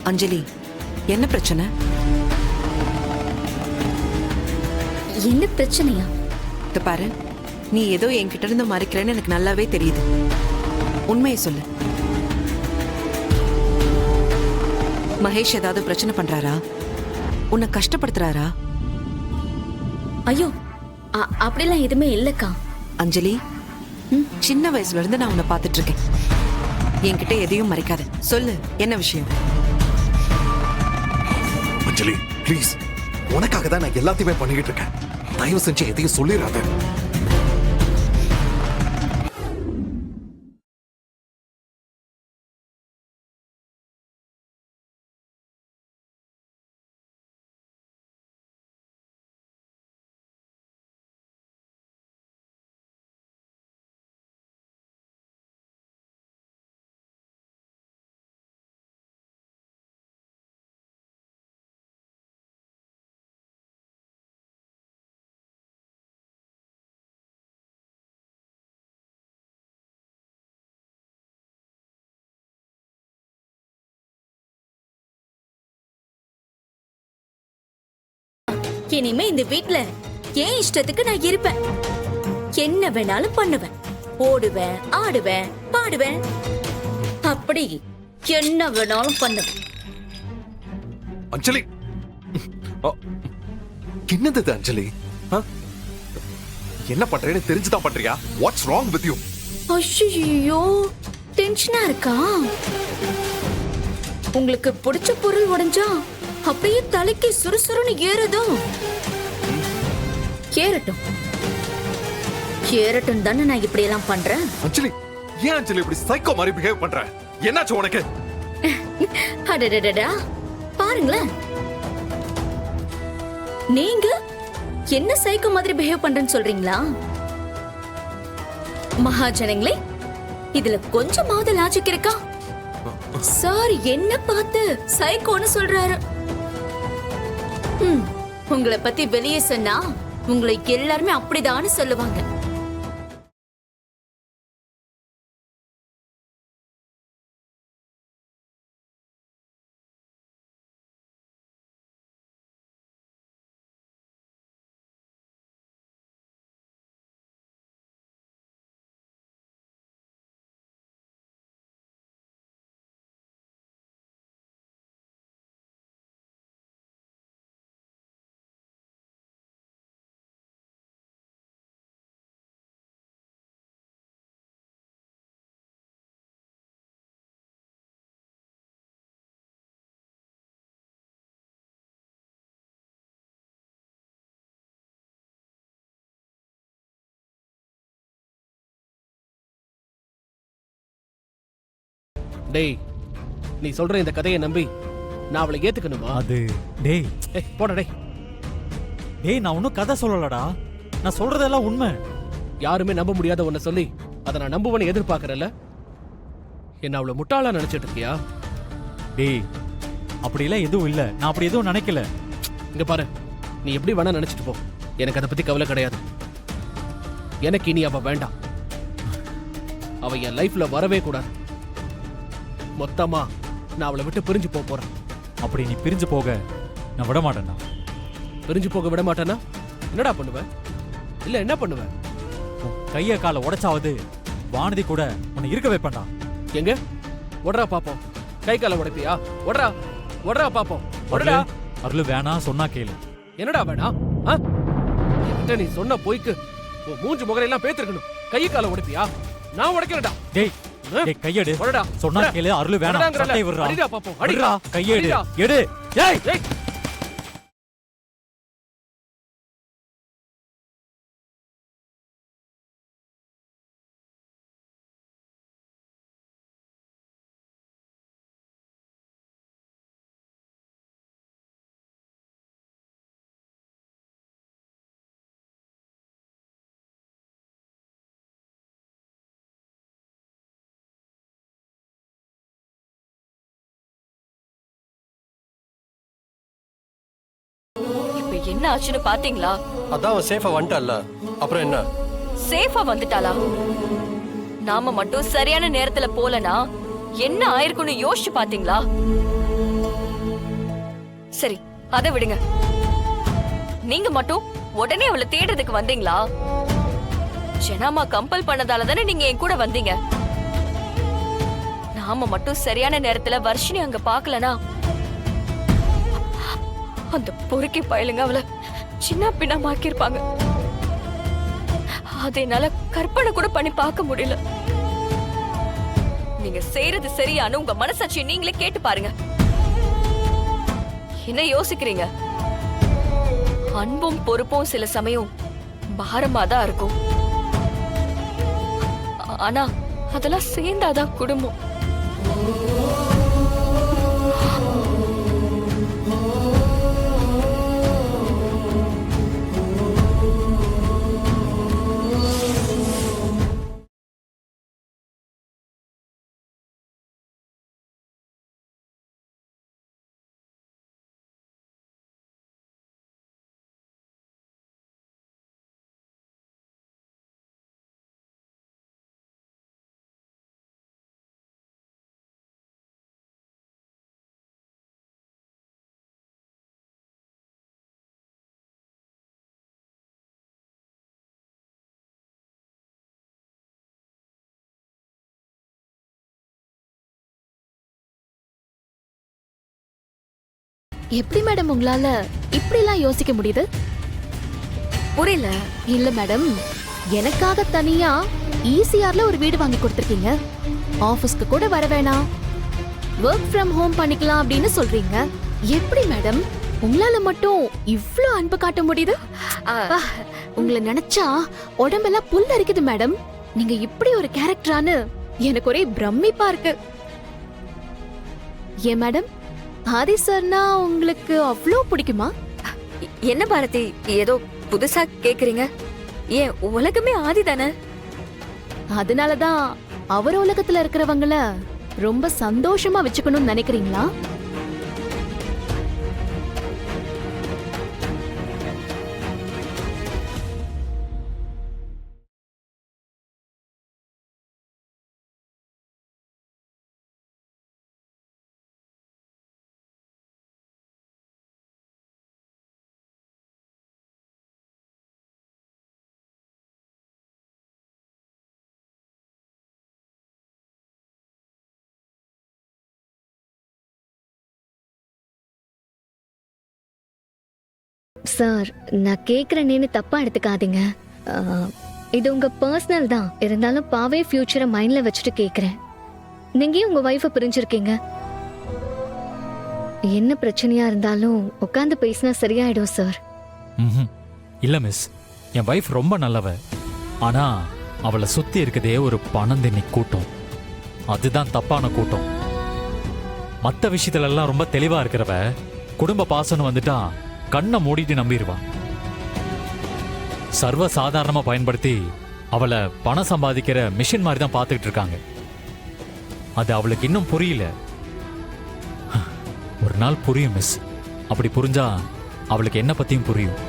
அஞ்சலி, என்ன பிரச்சனை? என்ன பிரச்சனையா? இத பாரு, நீ ஏதோ என்கிட்ட இருந்து மறைக்கிறேன்னு எனக்கு நல்லாவே தெரியுது. உண்மையை சொல்லு. மகேஷ் ஏதாவது பிரச்சனை பண்றாரா? உன்னை கஷ்டப்படுத்துறாரா? ஐயோ, அப்படிலாம் எதுவுமே இல்லக்கா. அஞ்சலி, சின்ன வயசுல இருந்து நான் உன்னை பார்த்துட்டு இருக்கேன். என்கிட்ட எதையும் மறைக்காத. சொல்லு, என்ன விஷயம்? அஞ்சலி ப்ளீஸ், உனக்காக தான் நான் எல்லாத்தையுமே பண்ணிக்கிட்டு இருக்கேன். தயவு செஞ்சு எதையும் சொல்லிடாத. இனிமே இந்த வீட்ல ஏன் இஷ்டத்துக்கு நான் இருப்பேன். என்ன வேணாலும் பண்ணுவேன். ஓடுவேன், ஆடுவேன், பாடுவேன். அப்படி என்ன வேணாலும் பண்ணுவேன். அஞ்சலி, என்னது இது அஞ்சலி? என்ன பண்றேன்னு தெரிஞ்சுதான் பண்றியா? What's wrong with you? ஐயோ, டென்ஷனா இருக்கா? உங்களுக்கு பிடிச்ச பொருள் உடைஞ்சா அப்படியே தலைக்கு சுறுசுறுன்னு ஏறுதோ? ஏறட்டும் ஏறட்டும் தானே நான் இப்படி எல்லாம் பண்றேன். அஞ்சலி, ஏன் அஞ்சலி இப்படி சைக்கோ மாதிரி பிஹேவ் பண்ற? என்னாச்சு உனக்கு? அடடடடா, பாருங்களேன், நீங்க என்ன சைக்கோ மாதிரி பிஹேவ் பண்றேன்னு சொல்றீங்களா? மகாஜனங்களே, இதுல கொஞ்சமாவது லாஜிக் இருக்கா? சார் என்ன பார்த்து சைக்கோன்னு சொல்றாரு. உங்களை பத்தி வெளியே சொன்னா உங்களை எல்லாருமே அப்படிதான்னு சொல்லுவாங்க. டேய், நீ சொல்ற இந்த கதையை நம்பி நான் அவளை ஏத்துக்கணுமா? அது டேய் போடா டேய். டேய், நான் ஒன்னும் கதை சொல்லலடா. நான் சொல்றதெல்லாம் உண்மை. யாருமே நம்ப முடியாத ஒன்ன சொல்லி அதை நான் நம்புவேன்னு எதிர்பார்க்கறல. என்ன அவளை முட்டாளா நினைச்சிட்டு இருக்கியா? டேய், அப்படிலாம் எதுவும் இல்ல. நான் அப்படி எதுவும் நினைக்கல. இங்க பாரு, நீ எப்படி வேணா நினைச்சிட்டு போ. எனக்கு அதை பத்தி கவலை கிடையாது. எனக்கு இனி அவ வேண்டாம். அவ என் லைஃப்ல வரவே கூடாது. மொத்தமா நான் அவளை விட்டு பிரிஞ்சு போறேன். அப்படி நீ பிரிஞ்சு போக நான் விட மாட்டேன்டா. பிரிஞ்சு போக விட மாட்டேன்னா என்னடா பண்ணுவேன்? இல்ல என்ன பண்ணுவேன்? கைய காலை உடைச்சாவது வானதி கூட உன்னை இருக்க வைப்பேன்டா. எங்க ஒடரா பாப்போம். கை காலை உடைப்பியா? ஒடரா பாப்போம். ஒடரா. அருள் வேணாம் சொன்னா கேளு. என்னடா வேணா? என்கிட்ட நீ சொன்ன போய்க்கு மூஞ்சி முகரையெல்லாம் பேத்திருக்கணும். கை காலை உடைப்பியா? நான் உடைக்கிறேன்டா. டேய் டேய், கையெடு. ஒடடா. சொன்னா கேளு. அருள் வேணாம். சட்டை விடுறா. அடிடா பாப்போம். அடிடா. கையெடு. எடு. டேய் டேய். என்ன ஆச்சுன்னு பாத்தீங்களா? அதான் சேஃபா வந்துட்டால. அப்புறம் என்ன? சேஃபா வந்துட்டாளா? நாம மட்டும் சரியான நேரத்துல போலனா என்ன ஆயிருக்கும்னு யோசிச்சு பாத்தீங்களா? சரி அதை விடுங்க. நீங்க மட்டும் உடனே அவளை தேடுறதுக்கு வந்தீங்களா? ஜனாமா கம்பல் பண்ணதால தானே நீங்க என் கூட வந்தீங்க. நாம மட்டும் சரியான நேரத்துல வர்ஷினி அங்க பாக்கலனா அந்த பொறுக்கி பயலுங்க அவளை சின்ன பின்னா மாக்கிருப்பாங்க. அதை என்னால கற்பனை கூட பண்ணி பார்க்க முடியல. நீங்க செய்யறது சரியானு உங்க மனசாட்சியை நீங்களே கேட்டு பாருங்க. என்ன யோசிக்கிறீங்க? அன்பும் பொறுப்பும் சில சமயம் பாரமா தான் இருக்கும். ஆனா அதெல்லாம் சேர்ந்தாதான் குடும்பம். எப்படி மேடம் உங்களால இப்படிலாம் யோசிக்க முடியுது? புரியல. இல்ல மேடம், எனக்காக தனியா ஈசிஆர்ல ஒரு வீடு வாங்கி கொடுத்திருக்கீங்க. ஆபீஸ்க்கு கூட வர வேணாம், வொர்க் ஃப்ரம் ஹோம் பண்ணிக்கலாம் அப்படின்னு சொல்றீங்க. எப்படி மேடம் உங்களால மட்டும் இவ்ளோ அன்பு காட்ட முடியுது? உங்களை நினைச்சா உடம்பெல்லாம் புல் அரிக்குது மேடம். நீங்க இப்படி ஒரு கேரக்டரானு எனக்கு ஒரே பிரமிப்பா இருக்கு. ஏன் மேடம், ஆதி சார்னா உங்களுக்கு அவ்வளோ பிடிக்குமா? என்ன பாரதி, ஏதோ புதுசா கேக்குறீங்க? ஏன் உலகமே ஆதி தானே. அதனாலதான் அவர் உலகத்துல இருக்கிறவங்கள ரொம்ப சந்தோஷமா வச்சுக்கணும்னு நினைக்கிறீங்களா? சார், நான் கேக்குறேன்னு தப்பா எடுத்துக்காதீங்க. இது உங்க பர்சனல் தான். இருந்தாலும் பாவே ஃபியூச்சரை மைண்ட்ல வச்சுட்டு கேக்குறேன். நீங்க உங்க வைஃபை பிரிஞ்சிருக்கீங்க. என்ன பிரச்சனையா இருந்தாலும் உட்காந்து பேசினா சரியாயிடும் சார். இல்ல மிஸ், என் வைஃப் ரொம்ப நல்லவ. ஆனா அவளை சுத்தி இருக்கதே ஒரு பணந்தின்னி கூட்டம். அதுதான் தப்பான கூட்டம். மற்ற விஷயத்துல எல்லாம் ரொம்ப தெளிவா இருக்கிறவ குடும்ப பாசனம் வந்துட்டா கண்ணை மூடிட்டு நம்பிடுவா. சர்வ சாதாரணமா பயன்படுத்தி அவளை பணம் சம்பாதிக்கிற மிஷின் மாதிரி தான் பார்த்துக்கிட்டு இருக்காங்க. அது அவளுக்கு இன்னும் புரியல. ஒரு நாள் புரியும் மிஸ். அப்படி புரிஞ்சா அவளுக்கு என்ன பத்தியும் புரியும்.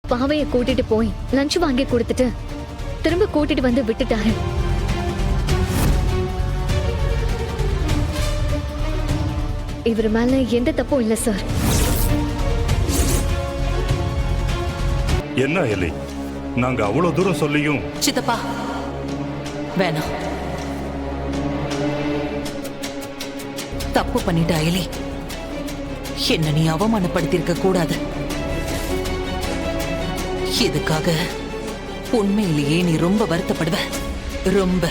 பாவைய கூட்டிட்டு போய் லஞ்ச் வாங்கி கொடுத்துட்டு திரும்ப கூட்டிட்டு வந்து விட்டுட்டாரு. இவர் மேல எந்த தப்பும் இல்ல சார். என்ன அயலி, நாங்க அவ்வளவு தூரம் சொல்லியும் சித்தப்பா வேணாம். தப்பு பண்ணிட்ட அயலி. என்ன நீ அவமானப்படுத்தியிருக்க கூடாது. இதுக்காக உண்மையிலேயே நீ ரொம்ப வருத்தப்படுவ. ரொம்ப.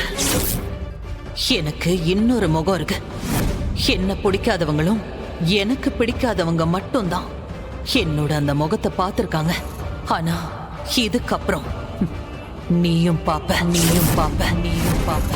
எனக்கு இன்னொரு முகம் இருக்கு. என்ன பிடிக்காதவங்களும் எனக்கு பிடிக்காதவங்க மட்டும்தான் என்னோட அந்த முகத்தை பார்த்திருக்காங்க. ஆனா இதுக்கப்புறம் நீயும் பாப்ப, நீயும் பாப்ப, நீயும் பாப்ப.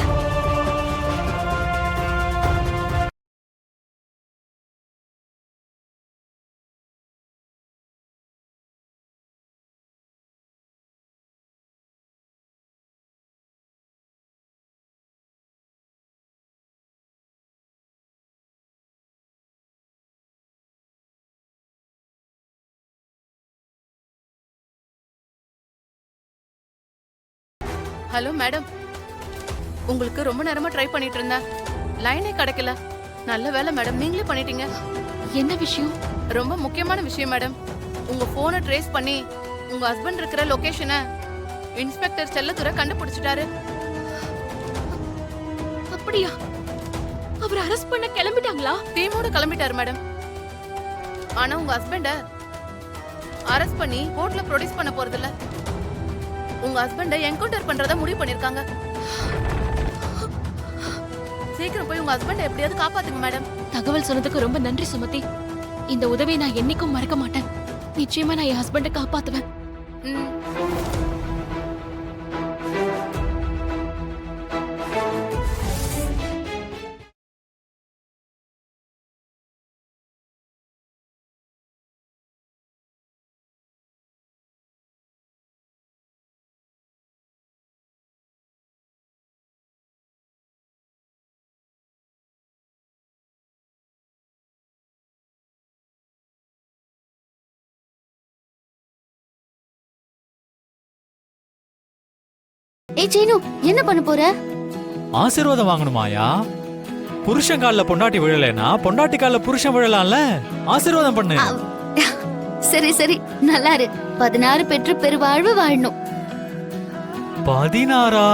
ஹலோ மேடம், உங்களுக்கு ரொம்ப நேரமா ட்ரை பண்ணிட்டு இருந்தேன். லைனே கிடைக்கல. நல்ல வேலை மேடம், நீங்களே பண்ணிட்டீங்க. என்ன விஷயம்? ரொம்ப முக்கியமான விஷயம் மேடம். உங்க போனை ட்ரேஸ் பண்ணி உங்க ஹஸ்பண்ட் இருக்கிற லொகேஷனை இன்ஸ்பெக்டர் செல்லதுரை கண்டுபிடிச்சிட்டாரு. அப்படியா? அவர் அரெஸ்ட் பண்ண கிளம்பிட்டாங்களா? டீமோட கிளம்பிட்டாரு மேடம். ஆனா உங்க ஹஸ்பண்ட அரெஸ்ட் பண்ணி கோர்ட்ல ப்ரொடியூஸ் பண்ண போறதில்ல. உங்க ஹஸ்பண்ட என்கவுண்டர் பண்றத முடிவு பண்ணிருக்காங்க. சீக்கிரம் போய் உங்க ஹஸ்பண்ட எப்படியாவது காப்பாத்துங்க மேடம். தகவல் சொன்னதுக்கு ரொம்ப நன்றி சுமதி. இந்த உதவியை நான் என்னைக்கும் மறக்க மாட்டேன். நிச்சயமா நான் என் ஹஸ்பண்ட காப்பாத்துவேன். ம். ஏய் சீனு, என்ன பண்ண போற? ஆசீர்வாதம் வாங்கணுமாயா? புருஷன் கால்ல பொண்டாட்டி விழலைன்னா பொண்டாட்டி கால்ல புருஷன் விழலாம்ல. ஆசீர்வாதம் பண்ணு. சரி சரி, நல்லா இரு. 16 பெற்று பெருவாழ்வு வாழணும். 16?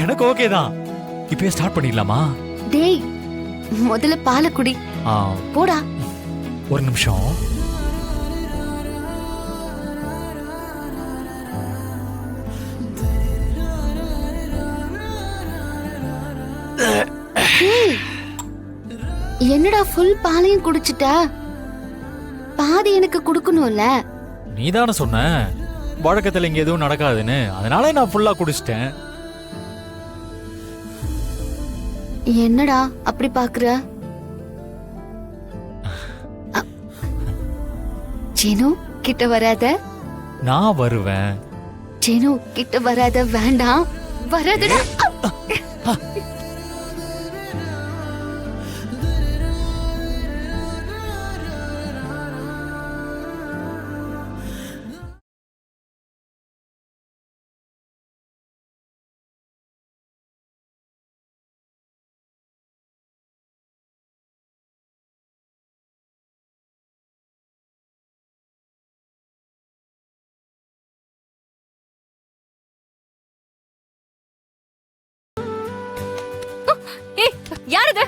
எனக்கு ஓகே தான். இப்பயே ஸ்டார்ட் பண்ணிடலாமா? டேய், முதல்ல பாலை குடி. போடா. ஒரு நிமிஷம். என்னடா ஃபுல் பாலையும் குடிச்சிட்ட? பாதி எனக்கு குடுக்கணும்ல. நீதானே சொன்ன வழக்கத்துல இங்க எதுவும் நடக்காதுன்னு, அதனால நான் ஃபுல்லா குடிச்சிட்டேன். என்னடா அப்படி பாக்குற? சீனு கிட்ட வராத. நான் வருவேன். சீனு கிட்ட வராத. வேண்டாம், வராதடா. ஏய், யார் இது?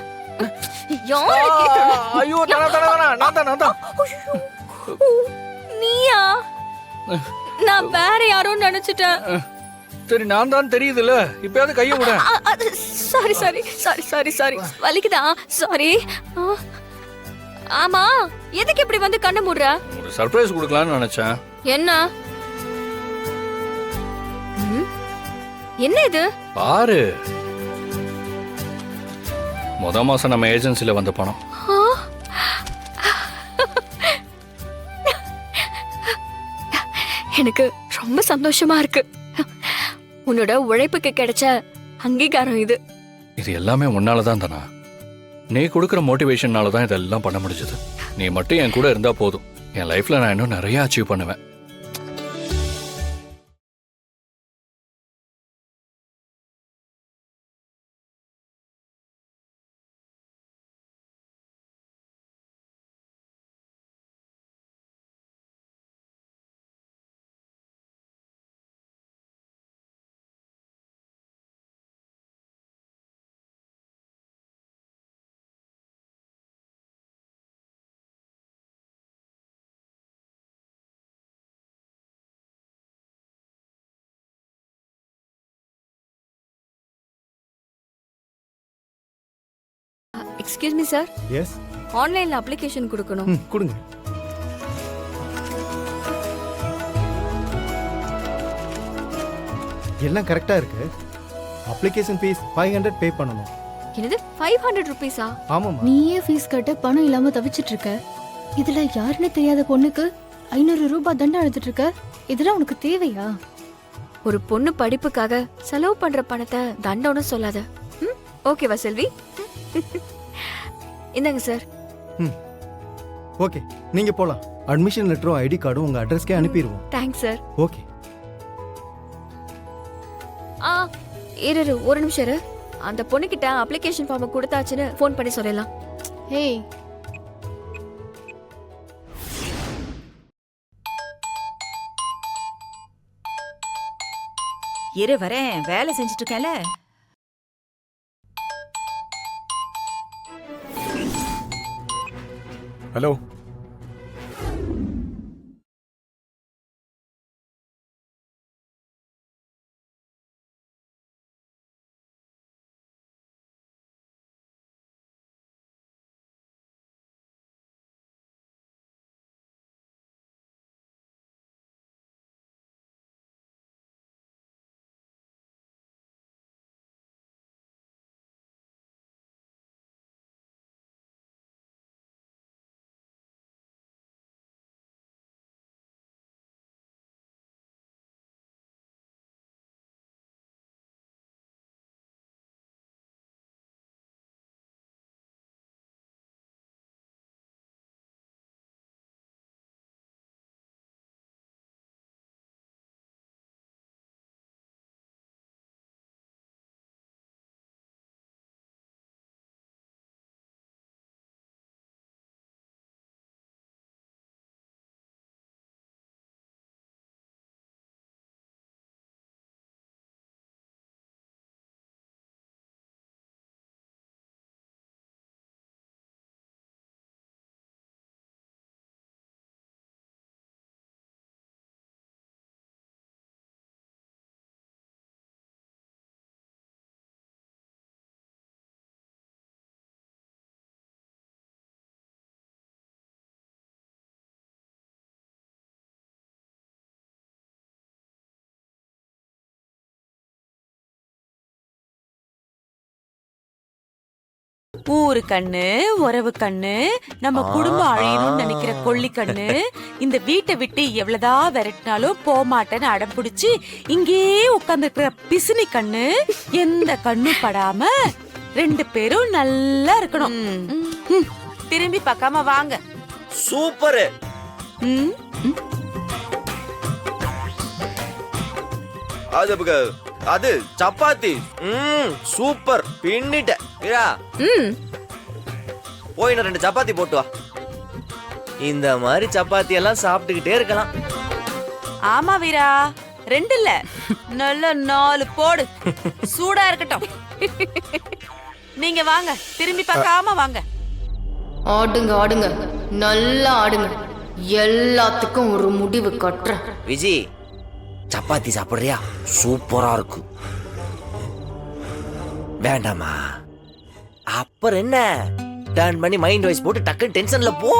யாரு கேக்குறது? ஐயோ, நான் தான். நீயா? நான் வேற யாரோ நினைச்சிட்டேன். சரி, நான் தான் தெரியுதுல்ல. இப்பயாவது கைய விட. Sorry sorry sorry sorry sorry. வலிக்குதா? சாரி. ஆமா, எதுக்கு இப்படி வந்து கண்ணை மூடுற? ஒரு சர்ப்ரைஸ் கொடுக்கலாம்னு நினைச்சேன். என்ன? என்ன இது? பாரு, மாசம் நம்ம ஏஜென்சில வந்த பணம். எனக்கு ரொம்ப சந்தோஷமா இருக்கு. உன்னோட உழைப்புக்கு கிடைச்ச அங்கீகாரம் இது. இது எல்லாமே உன்னாலதான் தானா? நீ கொடுக்குற மோட்டிவேஷன்னால தான் இதெல்லாம் பண்ண முடிஞ்சது. நீ மட்டும் என் கூட இருந்தா போதும். என் லைஃப்ல நான் இன்னும் நிறைய அச்சீவ் பண்ணுவேன். எக்ஸ்கியூஸ் மீ சார், எஸ் ஆன்லைன்ல அப்ளிகேஷன் கொடுக்கணும். கொடுங்க. எல்லாம் கரெக்டா இருக்கு. அப்ளிகேஷன் ஃபீஸ் 500 பே பண்ணணும். என்னது 500 ருபீஸா? ஆமாம்மா. நீயே ஃபீஸ் கட்ட பணம் இல்லாம தவிச்சிட்டு இருக்க. இதுல யாருன்னு தெரியாத பொண்ணுக்கு 500 ரூபாய் தண்டனை எடுத்துட்டு இருக்க. இதெல்லாம் உனக்கு தேவையா? ஒரு பொண்ணு படிப்புக்காக செலவு பண்ற பணத்தை தண்டம்னு சொல்லாத. ஓகேவா செல்வி? இந்தாங்க சார். ஓகே, நீங்க போலாம். அட்மிஷன் லெட்டரும் ஐடி கார்டும் உங்க அட்ரஸ்க்கே அனுப்பிடுவோம். Thanks sir. ஓகே. இரு ஒரு நிமிஷம் இரு. அந்த பொண்ணுகிட்ட அப்ளிகேஷன் ஃபார்ம் கொடுத்தாச்சுன்னு ஃபோன் பண்ணி சொல்லலாம். ஏய், இரு வரேன், வேலை செஞ்சுட்டு இருக்கேன்ல. ஹலோ. ஊரு கண்ணு, உறவு கண்ணு, நம்ம குடும்பம் அழியணும்னு நினைக்கிற கொள்ளி கண்ணு, இந்த வீட்டை விட்டு எவ்வளவுதான் விரட்டினாலும் போமாட்டேன்னு அடம் பிடிச்சு இங்கேயே உட்கார்ந்துருக்கிற பிசினி கண்ணு, எந்த கண்ணும் படாம 2 பேரும் நல்லா இருக்கணும். திரும்பி பார்க்காம வாங்க. சூப்பர். அது சப்பாத்தி. சூப்பர். பின்னிட்ட வீரா. போய் 2 சப்பாத்தி போட்டு வா. இந்த மாதிரி சப்பாத்தி எல்லாம் சாப்பிட்டுக்கிட்டே இருக்கலாம். ஆமா வீரா, 2 இல்ல, நல்ல 4 போடு. சூடா இருக்கட்டும். நீங்க வாங்க, திரும்பி பார்க்காம வாங்க. ஆடுங்க ஆடுங்க, நல்லா ஆடுங்க. எல்லாத்துக்கும் ஒரு முடிவு கட்டுறேன். விஜி, சப்பாத்தி சாப்பிடுறியா? சூப்பரா இருக்கு. வேண்டாமா? அப்புறம் என்ன, டர்ன் பண்ணி மைண்ட் வாய்ஸ் போட்டு டக்குன்னு டென்ஷன்ல போ.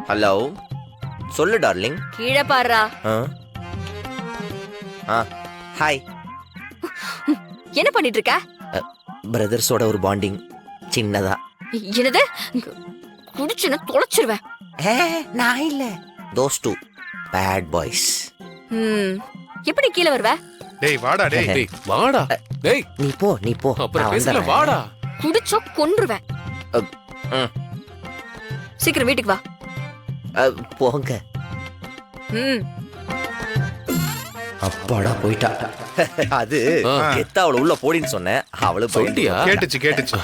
ஹலோ, சொல்லு டார்லிங். கீழே பாருடா. ஹாய். என்ன பண்ணிட்டு இருக்க? பிரதர்ஸோட ஒரு பாண்டிங் சின்னதா. என்னது? குடிச்சுன்னு தொலைச்சிருவேன். நான் இல்ல, those two bad boys. எப்படி கீழே வருவ? டேய் வாடா, டேய் வாடா. டேய் நீ போ. அப்புறம் பேசல, வாடா. குடிச்சோ கொன்றுவேன். சீக்கிரம் வீட்டுக்கு வா. போங்க. அப்பாடா போயிட்டா. அது எத்த அவளை உள்ள போடின்னு சொன்னேன். அவளு போயிட்டியா? கேட்டுச்சு.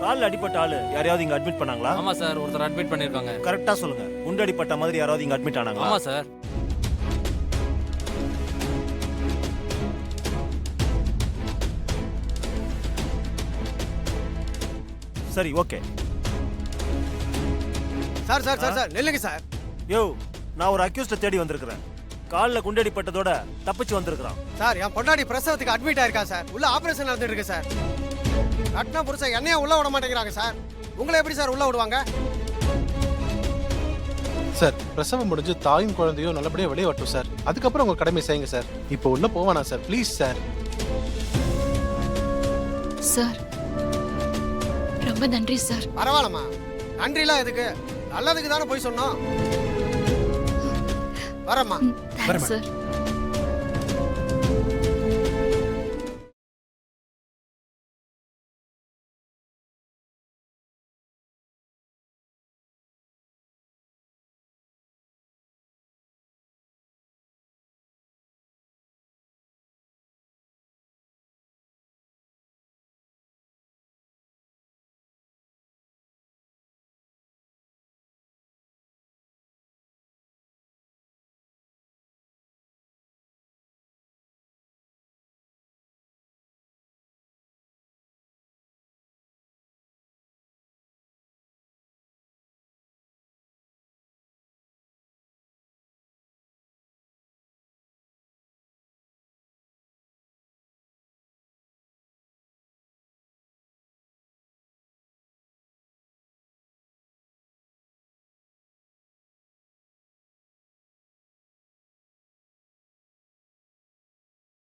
கால்ல அடிப்பட்ட ஆளு யாரையாவது இங்க அட்மிட் பண்ணாங்களா? ஆமா சார், ஒருத்தர் அட்மிட் பண்ணிருக்காங்க. கரெக்டா சொல்லுங்க. குண்டு அடிப்பட்ட மாதிரி யாராவது இங்க அட்மிட் ஆனாங்களா? ஆமா சார். சரி, ஓகே. சார் நில்லுங்க சார். யோ, நான் ஒரு அக்யூஸ்ட தேடி வந்திருக்கிறேன். கால்ல குண்டடிப்பட்டதோட தப்பிச்சு வந்திருக்கான். சார் என் பொண்டாடி பிரசவத்துக்கு அட்மிட் ஆயிருக்கா சார். உள்ள ஆபரேஷன் நடந்துட்டு இருக்கு சார். கட்டின புருஷன் என்னைய உள்ள விட மாட்டேங்கிறாங்க சார். உங்களை எப்படி சார் உள்ள விடுவாங்க? சார் பிரசவம் முடிஞ்சு தாயும் குழந்தையும் நல்லபடியாக வெளியே வரட்டும் சார். அதுக்கப்புறம் உங்க கடமை செய்யுங்க சார். இப்போ உள்ள போவானா சார்? Please sir. சார் ரொம்ப நன்றி சார். பரவாயில்லம்மா, நன்றிலாம் எதுக்கு? நல்லதுக்கு தானே போய் சொன்னோம். வரம்மா. சார்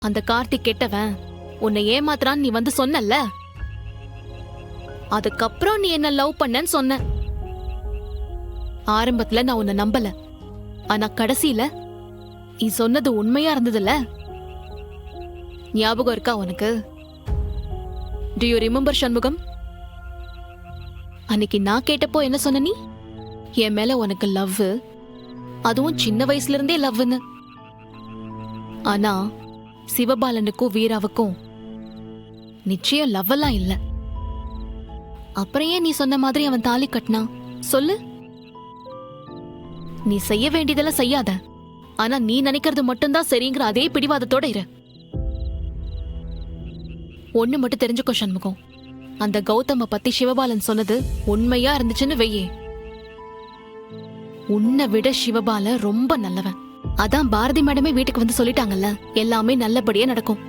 அந்த கார்த்திக் கெட்டவன் உன்னை ஏமாத்துறான்னு நீ வந்து சொன்னல்ல, அதுக்கப்புறம் நீ என்ன லவ் பண்ணன்னு சொன்ன. ஆரம்பத்துல நான் உன்னை நம்பல, ஆனா கடைசியில நீ சொன்னது உண்மையா இருந்ததுல்ல. ஞாபகம் இருக்கா உனக்கு? Do you remember Shanmugam? அன்னைக்கு நான் கேட்டப்போ என்ன சொன்ன நீ? என் மேல உனக்கு லவ், அதுவும் சின்ன வயசுல இருந்தே லவ்னு. ஆனா சிவபாலனுக்கும் வீராவுக்கும் நிச்சயம் லவ் எல்லாம் இல்ல. அப்புறம் ஏன் நீ சொன்ன மாதிரி அவன் தாலி கட்டினான் சொல்லு? நீ செய்ய வேண்டியதெல்லாம் செய்யாத, ஆனா நீ நினைக்கிறது மட்டும்தான் சரிங்கிற அதே பிடிவாதத்தோட இரு. ஒண்ணு மட்டும் தெரிஞ்சுக்கோ சண்முகம், அந்த கௌதம பத்தி சிவபாலன் சொன்னது உண்மையா இருந்துச்சுன்னு வெய்யே, உன்னை விட சிவபாலன் ரொம்ப நல்லவன். அதான் பாரதி மேடமே வீட்டுக்கு வந்து சொல்லிட்டாங்கல்ல, எல்லாமே நல்லபடியா நடக்கும்.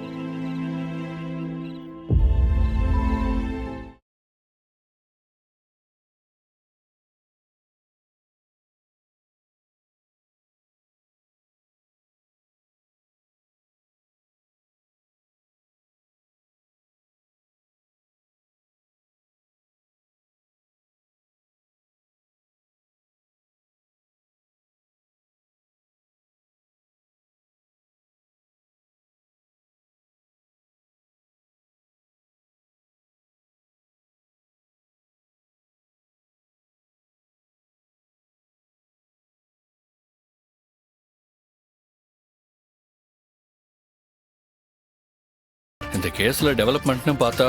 இந்த கேஸ்ல டெவலப்மெண்ட்னு பார்த்தா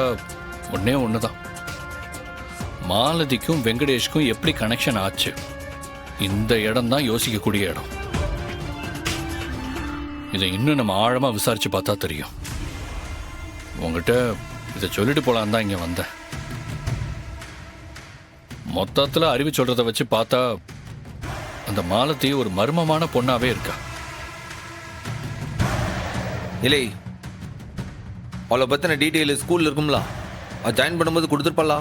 ஒன்னே ஒண்ணுதான், மாலதிக்கும் வெங்கடேஷ்க்கும் எப்படி கனெக்ஷன் ஆச்சு? இந்த இடம் தான் யோசிக்கக்கூடிய இடம். இதை இன்னும் நம்ம ஆழமா விசாரிச்சு பார்த்தா தெரியும். உங்ககிட்ட இதை சொல்லிட்டு போலான்னு தான் இங்க வந்தேன். மொத்தத்துல அறிவு சொல்றதை வச்சு பார்த்தா அந்த மாலதி ஒரு மர்மமான பொண்ணாவே இருக்கா. இல்லை அவளை பத்தின டீட்டெயில் ஸ்கூல்ல இருக்கும்ல அது ஜாயின் பண்ணும்போது கொடுத்துருப்பாளா?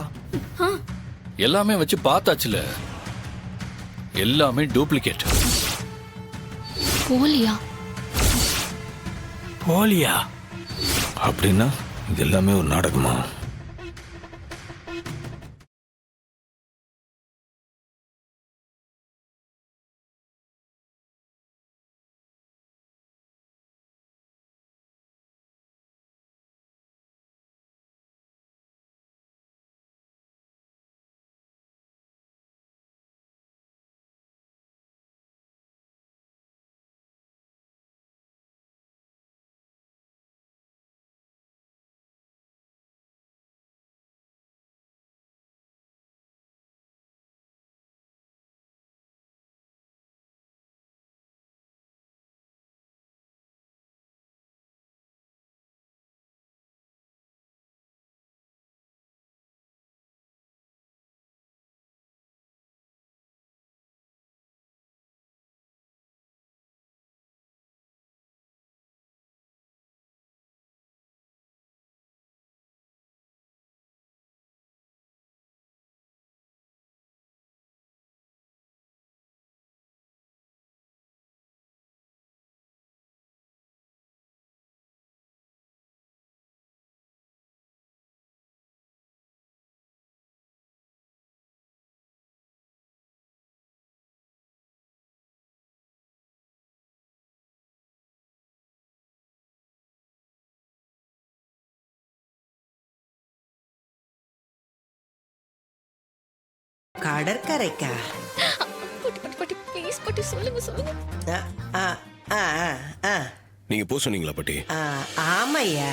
எல்லாமே வச்சு பார்த்தாச்சுல, எல்லாமே டூப்ளிகேட். போலியா? போலியா? அப்படின்னா இது எல்லாமே ஒரு நாடகமா? கடற்கரைக்கா? நீங்க போ சொன்னீங்களா பாட்டி? ஆமையா,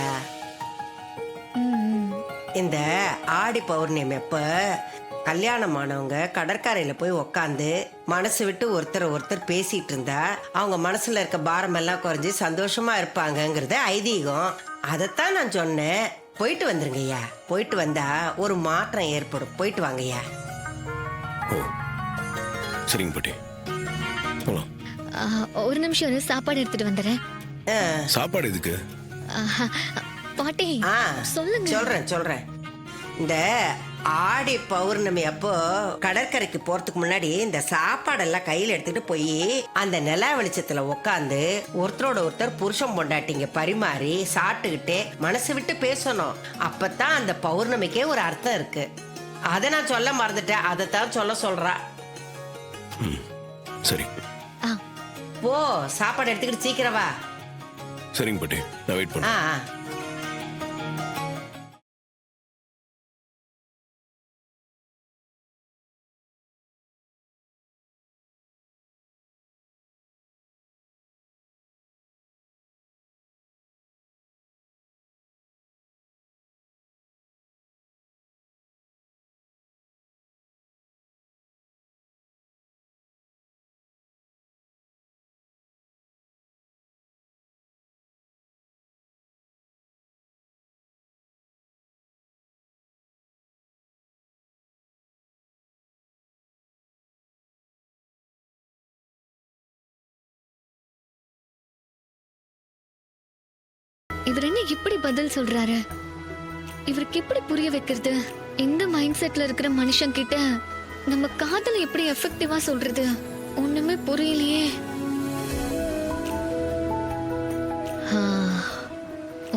இந்த ஆடி பௌர்ணமி அப்ப கல்யாணமானவங்க கடற்கரையில போய் உக்காந்து மனசு விட்டு ஒருத்தர் பேசிட்டு இருந்தா அவங்க மனசுல இருக்க பாரம் எல்லாம் குறைஞ்சு சந்தோஷமா இருப்பாங்கங்கிறது ஐதீகம். அதைத்தான் நான் சொன்னேன். போயிட்டு வந்துருங்கய்யா. போயிட்டு வந்தா ஒரு மாற்றம் ஏற்படும். போயிட்டு வாங்கய்யா. சரிங்க பாட்டி, போலாம். ஒரு நிமிஷம் சாப்பாடு எடுத்துட்டு வந்துடுறேன். சாப்பாடு எதுக்கு பாட்டி? சொல்லுங்க. சொல்றேன். இந்த ஆடி பௌர்ணமி அப்போ கடற்கரைக்கு போறதுக்கு முன்னாடி இந்த சாப்பாடெல்லாம் கையில எடுத்துட்டு போய் அந்த நிலா வெளிச்சத்துல உட்காந்து ஒருத்தரோட ஒருத்தர் புருஷன் பொண்டாட்டிங்க பரிமாறி சாப்பிட்டுக்கிட்டே மனசு விட்டு பேசணும். அப்பதான் அந்த பௌர்ணமிக்கே ஒரு அர்த்தம் இருக்கு. அதை நான் சொல்ல மறந்துட்டேன். அதைத்தான் சொல்றா. சரி, ஓ சாப்பாடு எடுத்துக்கிட்டு சீக்கிரம் வா. சரிங்க பாட்டி, நான் வெயிட் பண்ணேன். இவர் என்ன இப்படி பதில் சொல்றாரு? இவருக்கு எப்படி புரிய வைக்கிறது? இந்த மைண்ட் செட்ல இருக்கிற மனுஷன் கிட்ட நம்ம காதல எப்படி எஃபெக்டிவா சொல்றது? ஒண்ணுமே புரியலையே.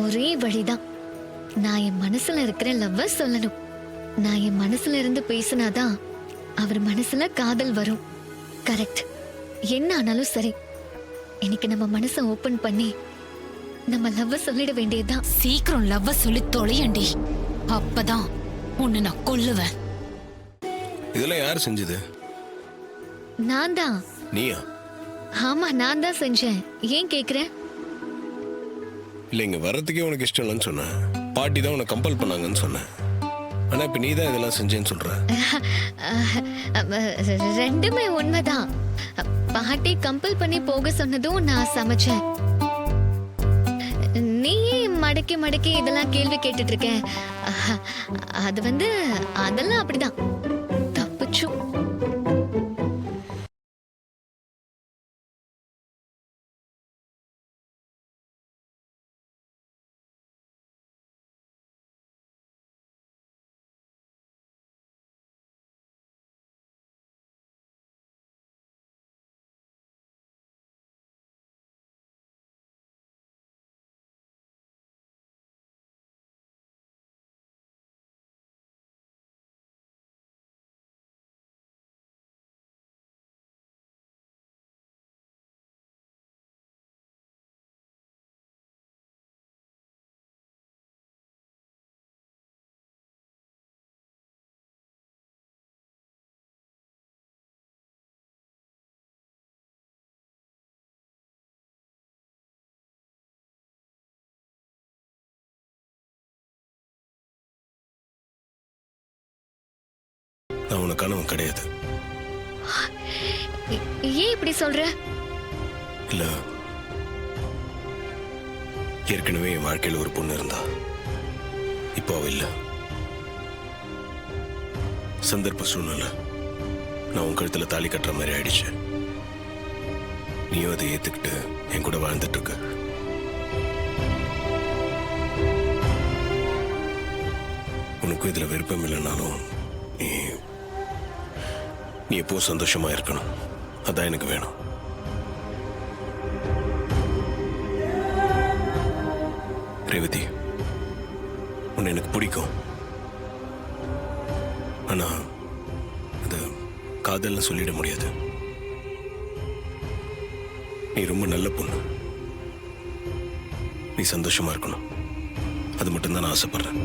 ஒரே வழிதான். நான் என் மனசுல இருக்கிற லவ்வ சொல்லணும். நான் என் மனசுல இருந்து பேசினாதான் அவர் மனசுல காதல் வரும். கரெக்ட். என்ன ஆனாலும் சரி, இன்னைக்கு நம்ம மனசை ஓபன் பண்ணி நம்ம லவ்வ சொல்லிட வேண்டியதுதான். சீக்கிரம் லவ்வ சொல்லி தொலையண்டி, அப்பதான் உன்னை நான் கொல்லுவேன். இதெல்லாம் யார் செஞ்சது? நான் தான். நீயா? ஆமா, நான் தான் செஞ்சேன். ஏன் கேக்குற? இல்ல, இங்க வர்றதுக்கே உனக்கு இஷ்டம் இல்லைன்னு சொன்ன. பாட்டி தான் உனக்கு கம்பல் பண்ணாங்கன்னு சொன்னேன். ஆனா இப்ப நீ தான் இதெல்லாம் செஞ்சேன்னு சொல்ற. ரெண்டுமே உண்மைதான். பாட்டி கம்பல் பண்ணி போக சொன்னதும் நான் சமைச்சேன். நீயே மடக்கி மடக்கி இதெல்லாம் கேள்வி கேட்டுட்டு இருக்க. அது அதெல்லாம் அப்படிதான். தப்பிச்சு நான் உனக்கானவன் கிடையாது. ஏன் இப்படி சொல்ற? இல்ல, ஏற்கனவே என் வாழ்க்கையில் ஒரு பொண்ணு இருந்தா, இப்போ அவ இல்ல. சந்தர்ப்ப சூழ்நிலை நான் உன் கழுத்துல தாலி கட்டுற மாதிரி ஆயிடுச்சு. நீயும் அதை ஏத்துக்கிட்டு என் கூட வாழ்ந்துட்டு இருக்க. உனக்கும் இதுல விருப்பம் இல்லைனாலும் நீ நீ எப்போ சந்தோஷமா இருக்கணும். அதான் எனக்கு வேணும். ரேவதி, உன்னை எனக்கு பிடிக்கும். ஆனா அது காதல்னு சொல்லிட முடியாது. நீ ரொம்ப நல்ல பொண்ணு. நீ சந்தோஷமா இருக்கணும். அது மட்டும்தான் நான் ஆசைப்படுறேன்.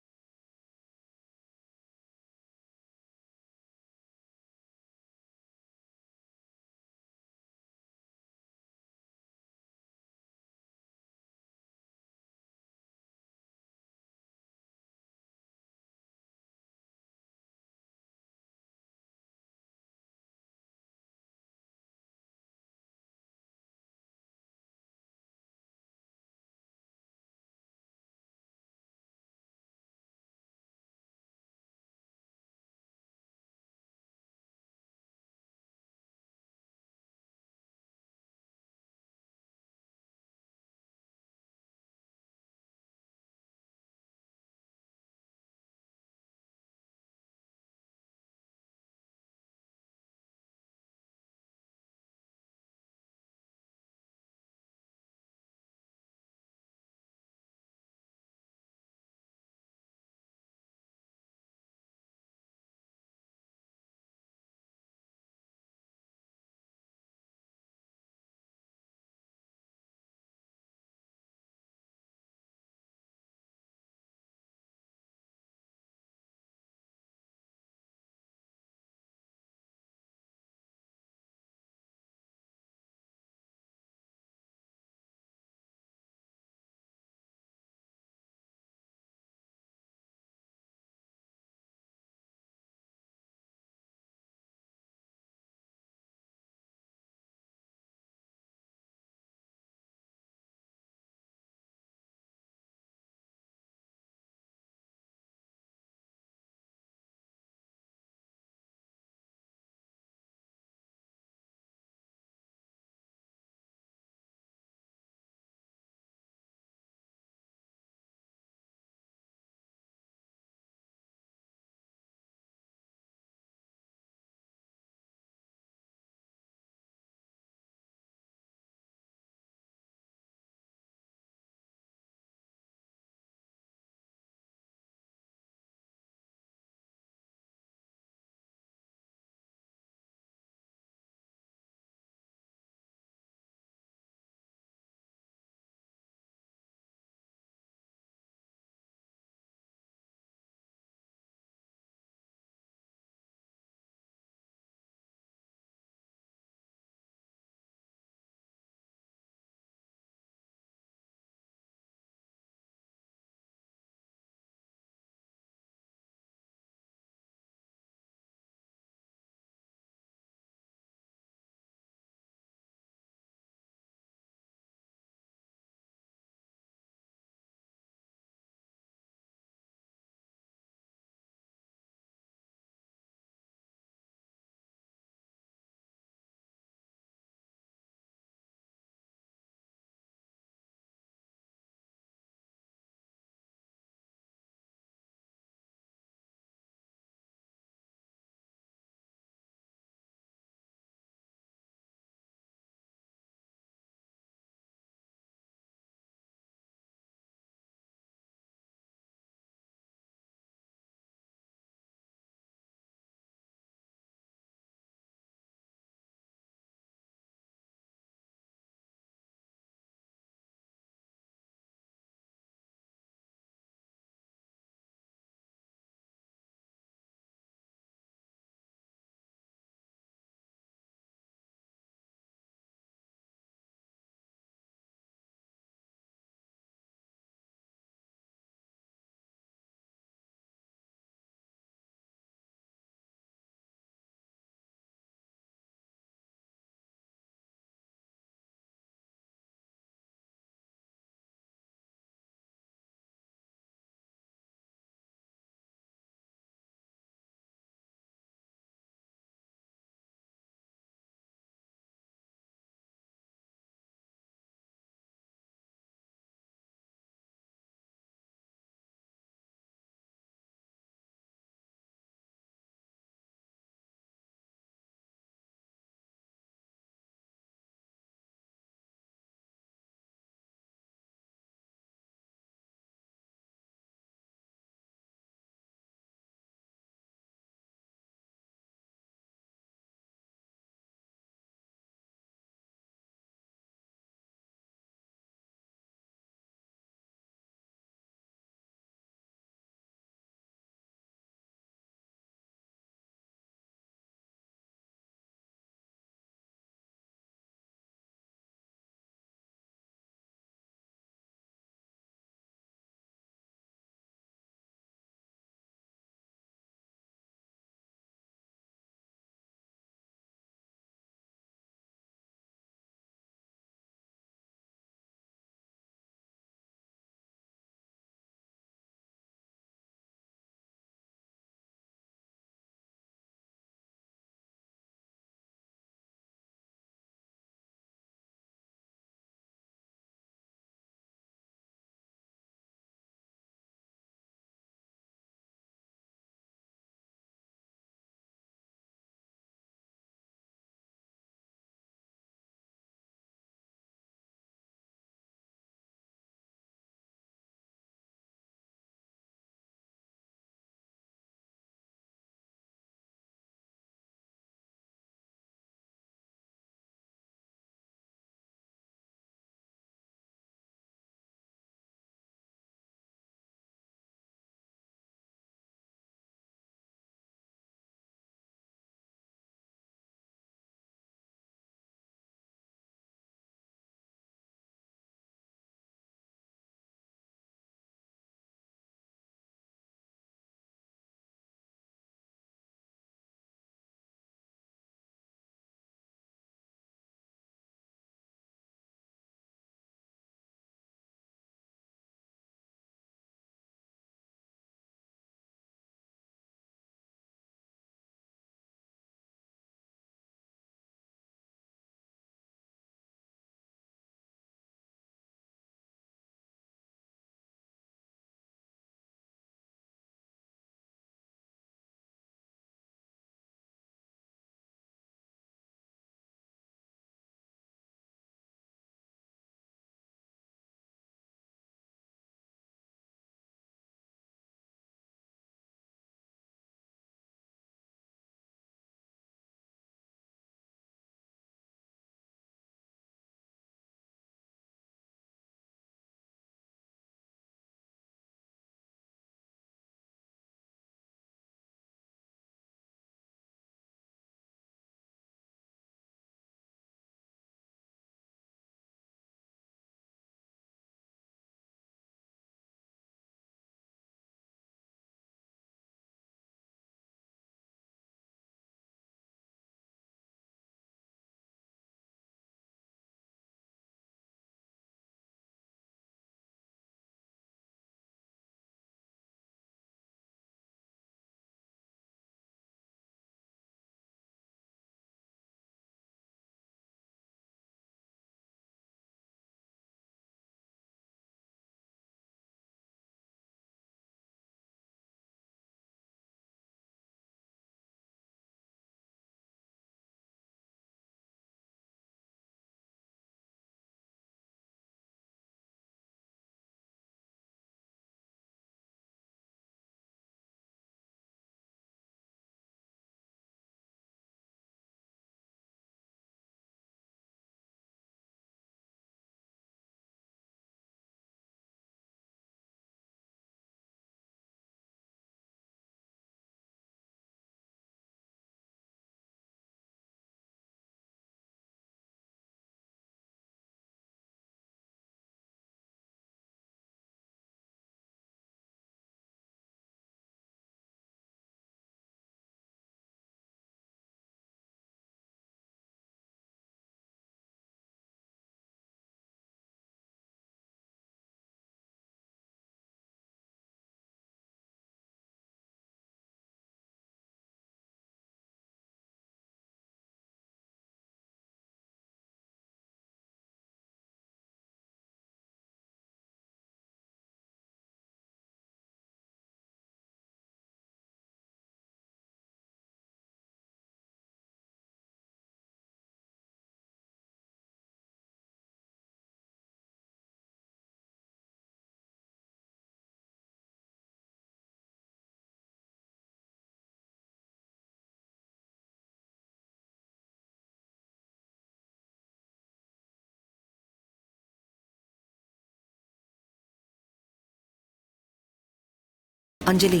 அஞ்சலி,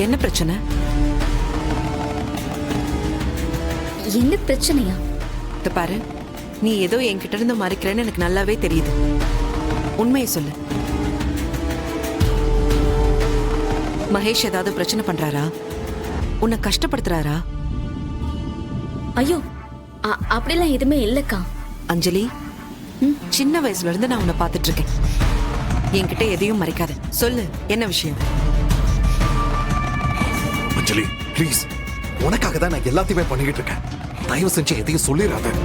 என்ன பிரச்சனை? என்ன பிரச்சனையா? இத பாரு, நீ ஏதோ என்கிட்ட இருந்து மறைக்கிறேன்னு எனக்கு நல்லாவே தெரியுது. உண்மையை சொல்லு. மகேஷ் ஏதாவது பிரச்சனை பண்றாரா? உன்னை கஷ்டப்படுத்துறாரா? ஐயோ, அப்படிலாம் எதுவுமே இல்லக்கா. அஞ்சலி, சின்ன வயசுல இருந்து நான் உன்னை பார்த்துட்டு இருக்கேன். என்கிட்ட எதையும் மறைக்காத. சொல்லு, என்ன விஷயம்? அஞ்சலி ப்ளீஸ், உனக்காக தான் நான் எல்லாத்தையுமே பண்ணிக்கிட்டு இருக்கேன். தயவு செஞ்சு எதையும் சொல்லிடாத.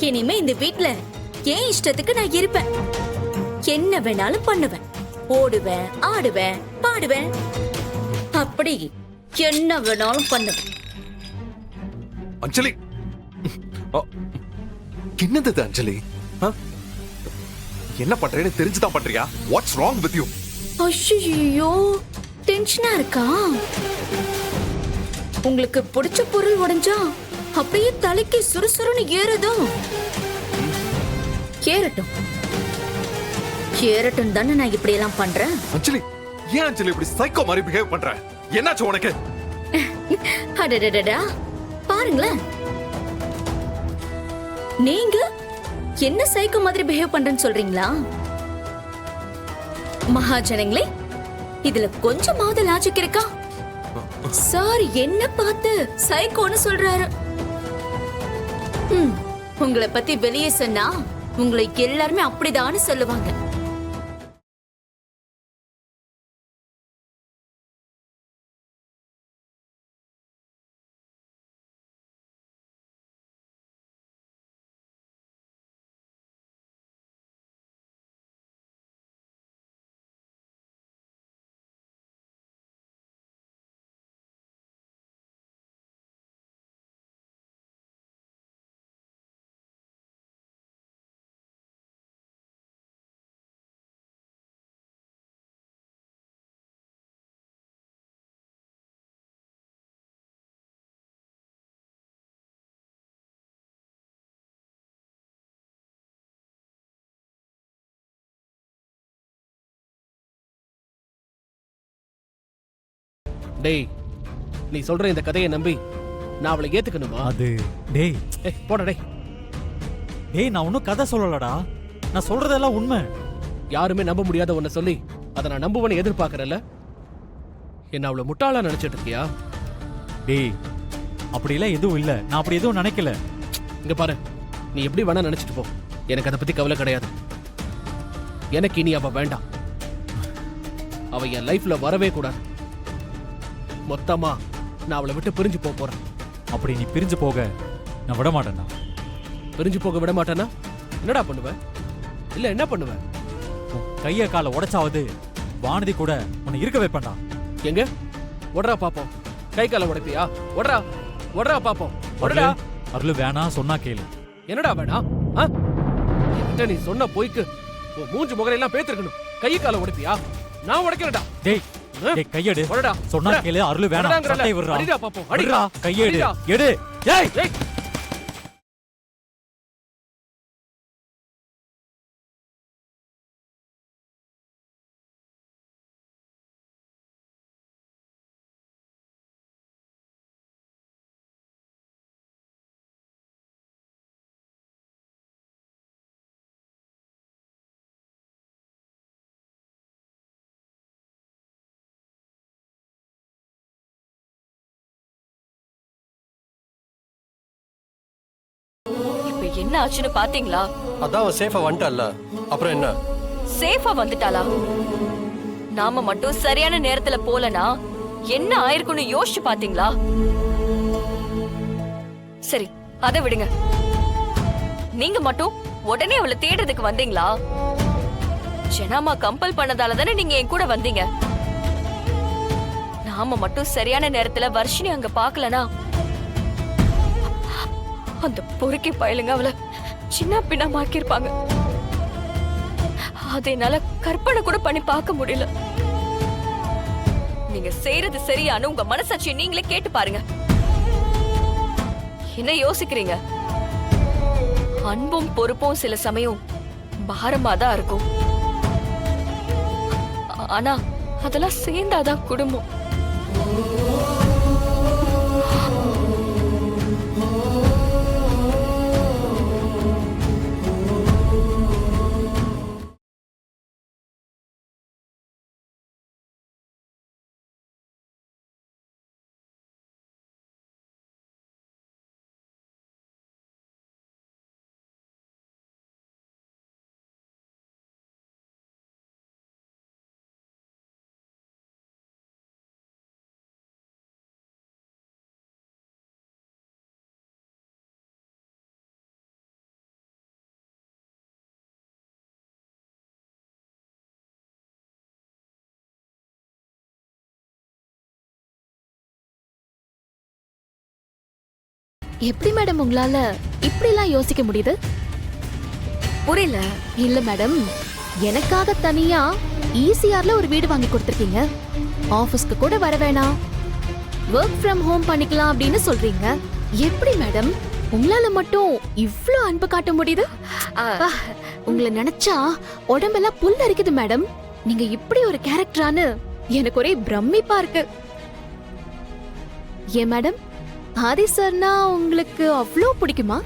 இனிமே இந்த வீட்ல ஏன் இஷ்டத்துக்கு நான் இருப்பேன். என்ன வேணாலும் பண்ணுவேன். ஓடுவேன், ஆடுவேன், பாடுவேன். அப்படி என்ன வேணாலும் பண்ணுவேன். அஞ்சலி, என்னது இது அஞ்சலி? என்ன பண்றேன்னு தெரிஞ்சுதான் பண்றியா? What's wrong with you? ஐயோ, டென்ஷனா இருக்கா? உங்களுக்கு பிடிச்ச பொருள் உடைஞ்சா அப்படியே தலைக்கு சுறுசுறுன்னு ஏறுதும். ஏறட்டும் ஏறட்டும் தானே நான் இப்படி எல்லாம் பண்றேன். அஞ்சலி, ஏன் அஞ்சலி இப்படி சைக்கோ மாதிரி பிஹேவ் பண்ற? என்னாச்சு உனக்கு? அடடடடா, பாருங்களேன், நீங்க என்ன சைக்கோ மாதிரி பிஹேவ் பண்றேன்னு சொல்றீங்களா? மகாஜனங்களே, இதுல கொஞ்சமாவது லாஜிக் இருக்கா? சார் என்ன பார்த்து சைக்கோன்னு சொல்றாரு. உங்களை பத்தி வெளியே சொன்னா உங்களை எல்லாருமே அப்படிதான்னு சொல்லுவாங்க. டேய், நீ சொல்ற இந்த கதையை நம்பி நான் அவளை ஏத்துக்கணுமா? அது டேய் போடா டேய். டேய், நான் ஒன்னும் கதை சொல்லலடா. நான் சொல்றதெல்லாம் உண்மை. யாருமே நம்ப முடியாத ஒன்ன சொல்லி அதை நான் நம்புவேன்னு எதிர்பார்க்கறல்ல? என்ன அவளை முட்டாளா நினைச்சிட்டு இருக்கியா? டேய், அப்படிலாம் எதுவும் இல்ல. நான் அப்படி எதுவும் நினைக்கல. இங்க பாரு, நீ எப்படி வேணா நினைச்சிட்டு போ. எனக்கு அதை பத்தி கவலை கிடையாது. எனக்கு இனி அவ வேண்டாம். அவ என் லைஃப்ல வரவே கூடாது. மொத்தமா நான் அவளை விட்டு பிரிஞ்சு போறேன். அப்படி நீ பிரிஞ்சு போக நான் விட மாட்டேன்னா? பிரிஞ்சு போக விட மாட்டேன்னா என்னடா பண்ணுவேன்? இல்ல என்ன பண்ணுவேன்? கைய காலை உடைச்சாவது வானதி கூட உன்னை இருக்க வைப்பேன்டா. எங்க உடறா பாப்போம். கை காலை உடைப்பியா? உடறா பாப்போம். உடடா. அருள் வேணா சொன்னா கேளு. என்னடா வேணா? என்கிட்ட நீ சொன்ன பொய்க்கு மூஞ்சி முகரையெல்லாம் பேத்திருக்கணும். கை காலை உடைப்பியா? நான் உடைக்கிறேன்டா. டேய், கையெடு. சொன்னா கேளு. அருள் வேணா. சட்டை விடுறா. அடிடா பாப்போம். அடிடா. கையெடு. எடு. ஏய் என்ன ஆச்சுன்னு பாத்தீங்களா? அதான் அவன் சேஃபா வந்துட்டான்ல, அப்புறம் என்ன? சேஃபா வந்துட்டாளா? நாம மட்டும் சரியான நேரத்துல போலனா என்ன ஆயிருக்கும்னு யோசிச்சு பாத்தீங்களா? சரி, அதை விடுங்க. நீங்க மட்டும் உடனே அவளை தேடுறதுக்கு வந்தீங்களா? ஜனாமா கம்பல் பண்ணதால தானே நீங்க என் கூட வந்தீங்க. நாம மட்டும் சரியான நேரத்துல வர்ஷினி அங்க பாக்கலனா அந்த பொறுக்கி பயலுங்க அவளை சின்ன பின்ன மாக்கிருப்பாங்க. அதை என்னால கற்பனை கூட பண்ணி பார்க்க முடியல. நீங்க செய்யறது சரியானு உங்க மனசாட்சியை நீங்களே கேட்டு பாருங்க. என்ன யோசிக்கிறீங்க? அன்பும் பொறுப்பும் சில சமயம் பாரமா தான் இருக்கும். ஆனா அதெல்லாம் சேர்ந்தாதான் குடும்பம். எப்படி மேடம் உங்களால இப்படிலாம் யோசிக்க முடியுது? புரியல. இல்ல மேடம், எனக்காக தனியா ஈசிஆர்ல ஒரு வீடு வாங்கி கொடுத்திருக்கீங்க. ஆபீஸ்க்கு கூட வர வேணாம், ஒர்க் ஃப்ரம் ஹோம் பண்ணிக்கலாம் அப்படின்னு சொல்றீங்க. எப்படி மேடம் உங்களால மட்டும் இவ்ளோ அன்பு காட்ட முடியுது? உங்களை நினைச்சா உடம்பெல்லாம் புல் அரிக்குது மேடம். நீங்க இப்படி ஒரு கேரக்டரானு எனக்கு ஒரே பிரமிப்பா இருக்கு. ஏன் மேடம், ஆதி சார்னா உங்களுக்கு அவ்வளோ பிடிக்குமா?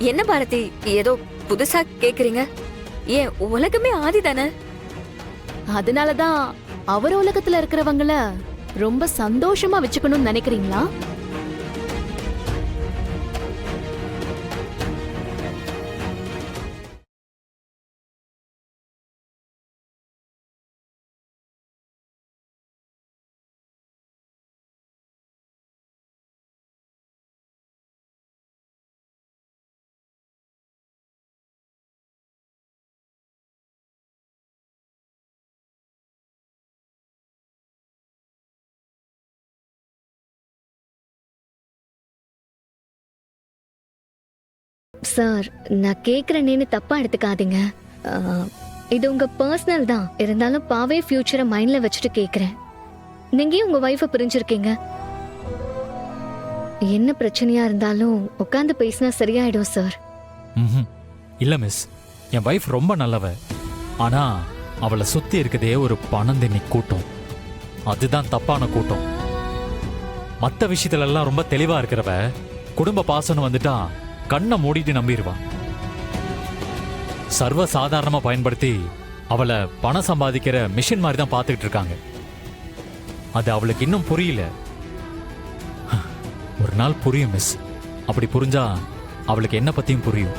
என்ன பாரதி, ஏதோ புதுசா கேக்குறீங்க? ஏன் உலகமே ஆதி தானே. அதனாலதான் அவர் உலகத்துல இருக்கிறவங்கள ரொம்ப சந்தோஷமா வச்சுக்கணும்னு நினைக்கிறீங்களா? சார், நான் கேக்குறேன்னு தப்பா எடுத்துக்காதீங்க. இது உங்க பர்சனல் தான். இருந்தாலும் பாவே ஃபியூச்சரை மைண்ட்ல வச்சுட்டு கேக்குறேன். நீங்க உங்க வைஃபை பிரிஞ்சிருக்கீங்க. என்ன பிரச்சனையா இருந்தாலும் உட்காந்து பேசினா சரியாயிடும் சார். இல்ல மிஸ், என் வைஃப் ரொம்ப நல்லவ. ஆனா அவளை சுத்தி இருக்கதே ஒரு பணந்தின்னி கூட்டம். அதுதான் தப்பான கூட்டம். மற்ற விஷயத்துல எல்லாம் ரொம்ப தெளிவா இருக்கிறவ குடும்ப பாசனம் வந்துட்டா கண்ணை மூடிட்டு நம்பிடுவான். சர்வ சாதாரணமா பயன்படுத்தி அவளை பணம் சம்பாதிக்கிற மிஷின் மாதிரி தான் பார்த்துக்கிட்டு இருக்காங்க. அது அவளுக்கு இன்னும் புரியல. ஒரு நாள் புரியும் மிஸ். அப்படி புரிஞ்சா அவளுக்கு என்ன பத்தியும் புரியும்.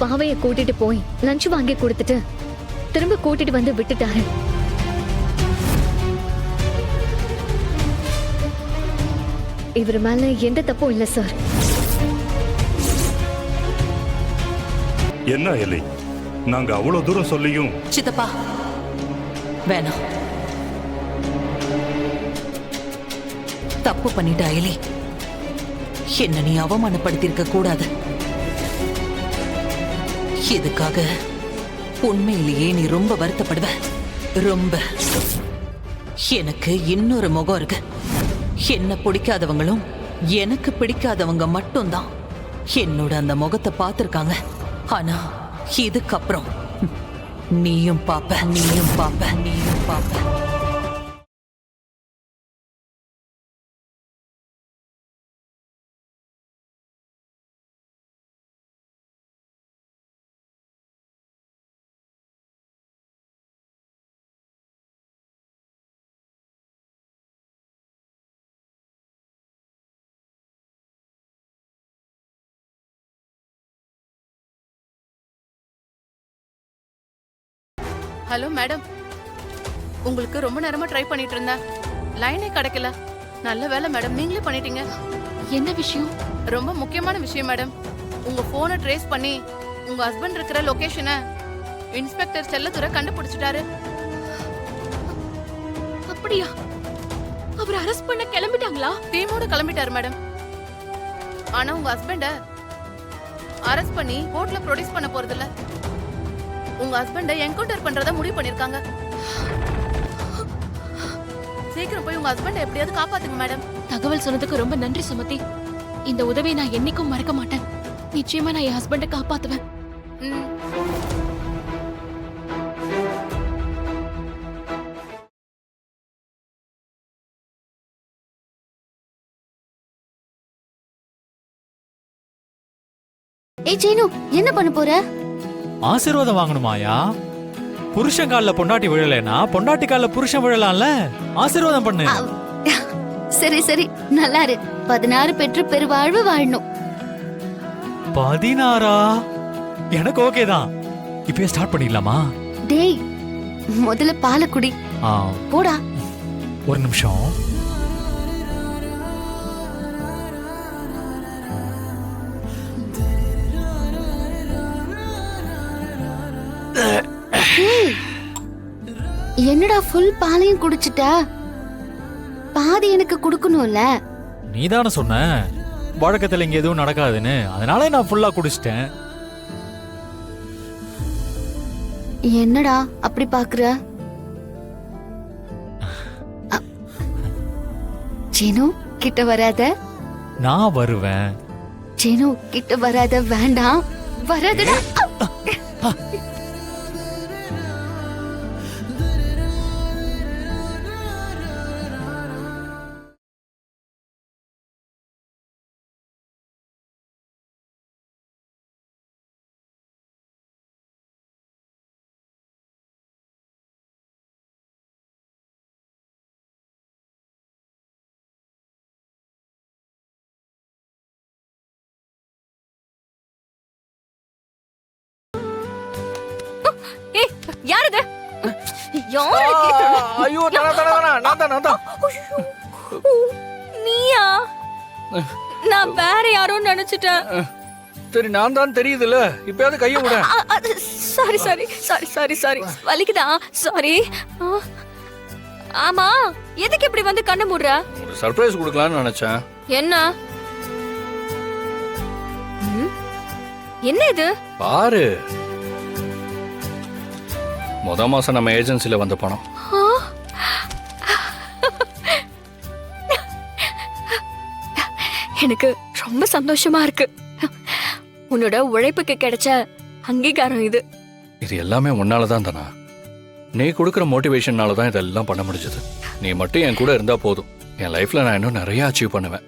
பாவைய கூட்டிட்டு போய் லஞ்ச் வாங்கி கொடுத்துட்டு திரும்ப கூட்டிட்டு வந்து விட்டுட்டாரு. இவர் மேல எந்த தப்பும் இல்ல சார். என்ன எலி, நாங்க அவ்வளவு தூரம் சொல்லியும் சித்தப்பா வேணாம். தப்பு பண்ணிட்ட அயலி, என்ன நீ அவமானப்படுத்திருக்க கூடாது. இதுக்காக உண்மையிலேயே நீ ரொம்ப வருத்தப்படுவ. ரொம்ப. எனக்கு இன்னொரு முகம் இருக்கு. என்ன பிடிக்காதவங்களும் எனக்கு பிடிக்காதவங்க மட்டும்தான் என்னோட அந்த முகத்தை பார்த்திருக்காங்க. ஆனா இதுக்கப்புறம் நீயும் பாப்ப, நீயும் பாப்ப, நீயும் பாப்ப. ஹலோ மேடம், உங்களுக்கு ரொம்ப நேரமா ட்ரை பண்ணிட்டு இருந்தேன், லைனே கிடைக்கல. நல்ல வேலை மேடம், நீங்களே பண்ணிட்டீங்க. என்ன விஷயம்? ரொம்ப முக்கியமான விஷயம் மேடம். உங்க போனை ட்ரேஸ் பண்ணி உங்க ஹஸ்பண்ட் இருக்கிற லொகேஷனை இன்ஸ்பெக்டர் செல்லதுரை கண்டுபிடிச்சிட்டாரு. அப்படியா? அவர் அரெஸ்ட் பண்ண கிளம்பிட்டாங்களா? டீமோட கிளம்பிட்டாரு மேடம். ஆனா உங்க ஹஸ்பண்ட அரெஸ்ட் பண்ணி கோர்ட்ல ப்ரொடியூஸ் பண்ண போறது இல்ல. உங்க ஹஸ்பண்ட என்கவுண்டர் பண்றதா முடிவு பண்ணிருக்காங்க. சீக்கிரம் போய் உங்க ஹஸ்பண்ட எப்படியாவது காப்பாத்துங்க மேடம். தகவல் சொன்னதுக்கு ரொம்ப நன்றி சுமதி. இந்த உதவியை நான் என்னைக்கும் மறக்க மாட்டேன். நிச்சயமா நான் என் ஹஸ்பண்ட காப்பாத்துவேன். ஏய் சீனு, என்ன பண்ண போற? ஆசீர்வாதம் வாங்கணுமாயா? புருஷன் கால்ல பொண்டாட்டி விழலைன்னா பொண்டாட்டி கால்ல புருஷன் விழலாம்ல. ஆசீர்வாதம் பண்ணு. சரி சரி, நல்லா இரு. 16 பெற்று பெருவாழ்வு வாழணும். 16? எனக்கு ஓகே தான். இப்பவே ஸ்டார்ட் பண்ணிடலாமா? டேய், முதல்ல பாலை குடி. போடா. ஒரு நிமிஷம். என்னடா ஃபுல் பாலையும் குடிச்சிட்ட? பாதி எனக்கு குடுக்கணும்ல. நீதானே சொன்ன வழக்கத்துல இங்க எதுவும் நடக்காதுன்னு, அதனால நான் ஃபுல்லா குடிச்சிட்டேன். என்னடா அப்படி பாக்குற? சீனு கிட்ட வராத. நான் வருவேன். சீனு கிட்ட வராத. வேண்டாம், வராதடா. ஏய், யார் இது? ஐயோ, நான் தான். நீயா? நான் வேற யாரோ நினைச்சிட்டேன். சரி, நான் தான் தெரியுதுல்ல, இப்பயாவது கைய விட. Sorry sorry sorry sorry sorry, வலிக்குதா? சாரி. ஆமா, எதுக்கு இப்படி வந்து கண்ணு மூடுற? ஒரு சர்ப்ரைஸ் கொடுக்கலாம்னு நினைச்சேன். என்ன? என்ன இது? பாரு, மாசம் நம்ம ஏஜென்சில வந்த பணம். எனக்கு ரொம்ப சந்தோஷமா இருக்கு. உன்னோட உழைப்புக்கு கிடைச்ச அங்கீகாரம் இது. இது எல்லாமே உன்னாலதான் தானா? நீ கொடுக்குற மோட்டிவேஷனால தான் இதெல்லாம் பண்ண முடிஞ்சது. நீ மட்டும் என் கூட இருந்தா போதும், என் லைஃப்ல நான் இன்னும் நிறைய அச்சீவ் பண்ணுவேன்.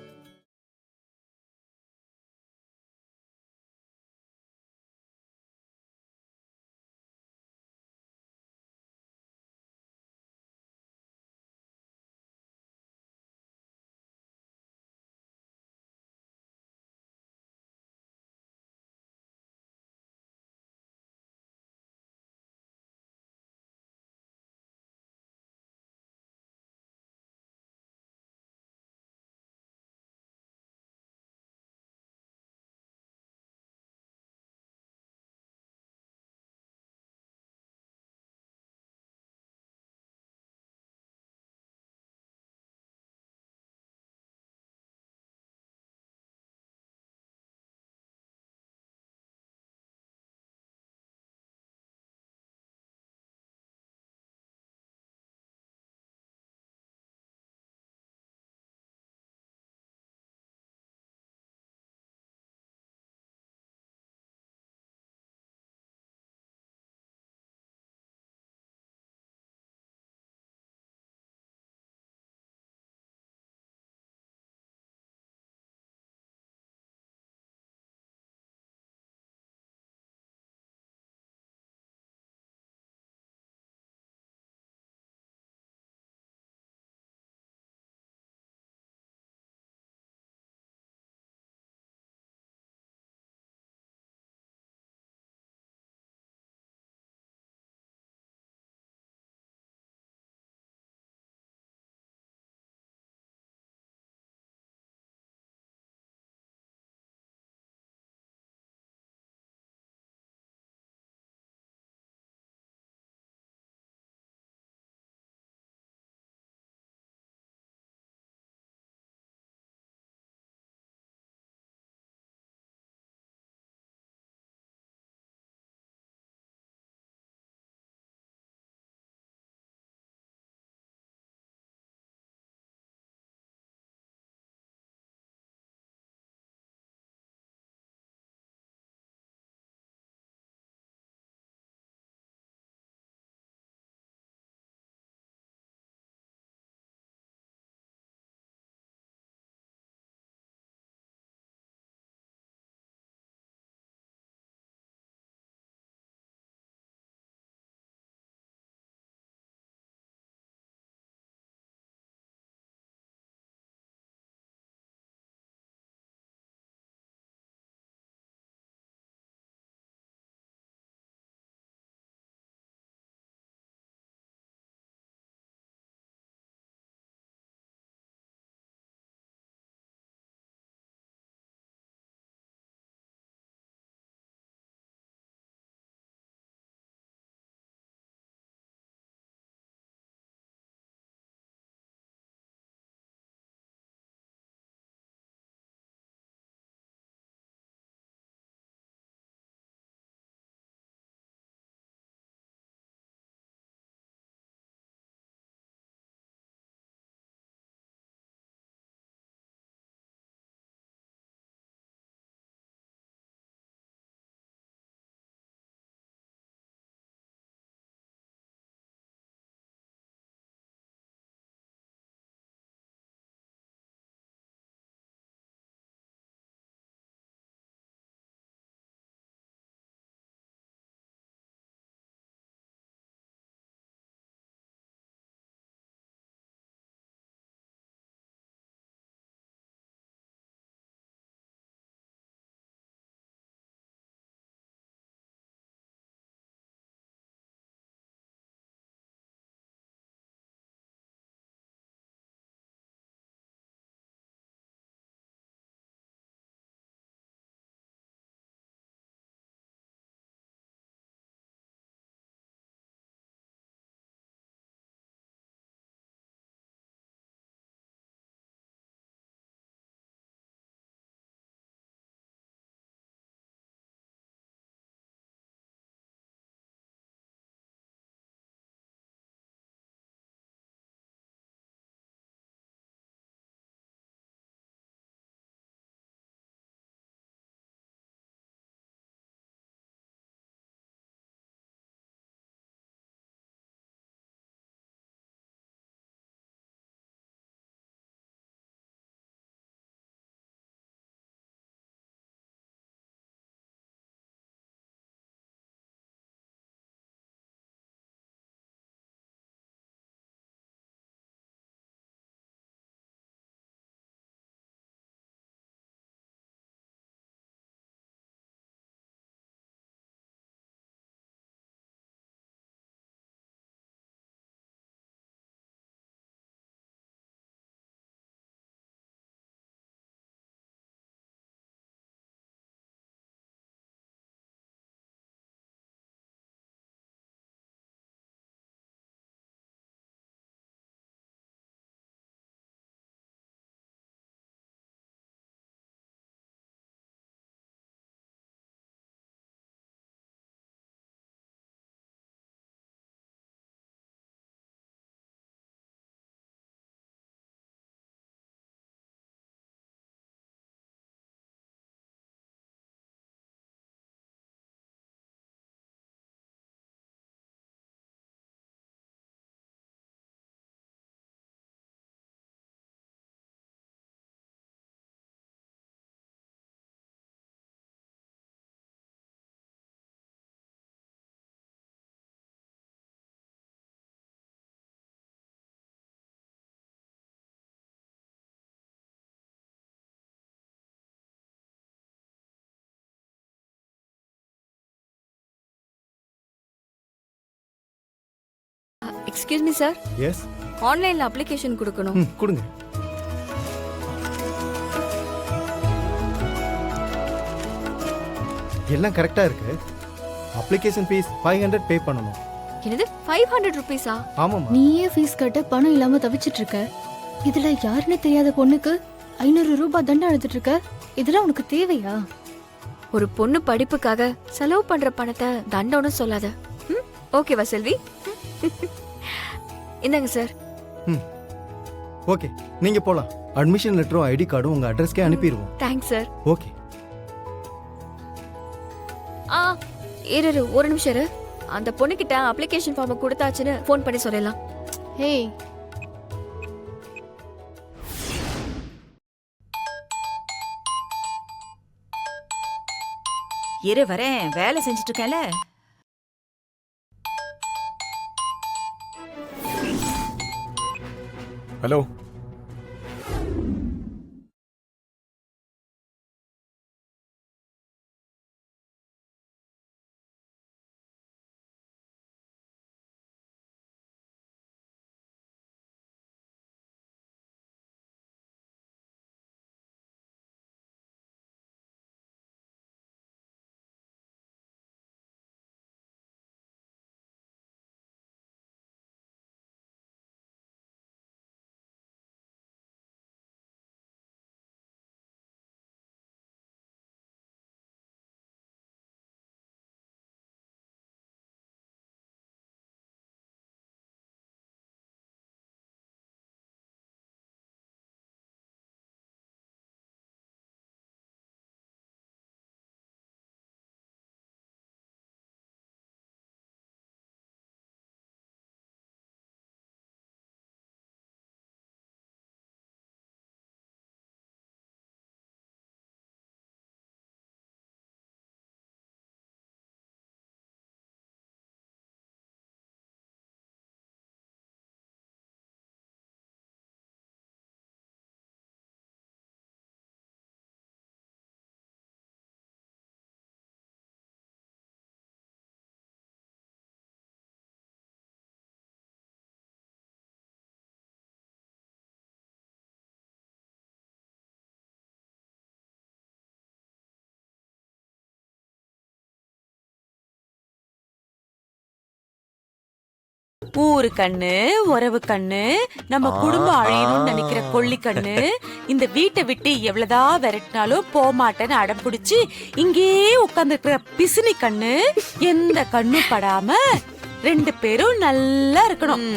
எக்ஸ்கியூஸ் மீ சார், எஸ் ஆன்லைன்ல அப்ளிகேஷன் கொடுக்கணும். கொடுங்க. எல்லாம் கரெக்டா இருக்கு. அப்ளிகேஷன் ஃபீஸ் 500 பே பண்ணணும். என்னது 500 ருபீஸா? ஆமாமா. நீயே ஃபீஸ் கட்ட பணம் இல்லாம தவிச்சிட்டு இருக்க. இதுல யாருன்னு தெரியாத பொண்ணுக்கு 500 ரூபாய் தண்டனை எடுத்துட்டு இருக்க. இதெல்லாம் உனக்கு தேவையா? ஒரு பொண்ணு படிப்புக்காக செலவு பண்ற பணத்தை தண்டம்னு சொல்லாத. ஓகேவா செல்வி? இந்தாங்க சார். ஓகே, நீங்க போலாம். அட்மிஷன் லெட்டரும் ஐடி கார்டும் உங்க அட்ரஸ்க்கே அனுப்பிடுவோம். Thanks sir. ஓகே. இரு ஒரு நிமிஷம் இரு. அந்த பொண்ணுகிட்ட அப்ளிகேஷன் ஃபார்ம் கொடுத்தாச்சுன்னு ஃபோன் பண்ணி சொல்லலாம். ஹேய், இரு வரேன், வேலை செஞ்சுட்டு இருக்கேன்ல. ஹலோ. ஊரு கண்ணு, உறவு கண்ணு, நம்ம குடும்பம் அழியணும்னு நினைக்கிற கொள்ளி கண்ணு, இந்த வீட்டை விட்டு எவ்வளவுதான் விரட்டினாலும் போமாட்டேன்னு அடம் பிடிச்சு இங்கேயே உட்கார்ந்துருக்கிற பிசினி கண்ணு, எந்த கண்ணும் படாம 2 பேரும் நல்லா இருக்கணும்.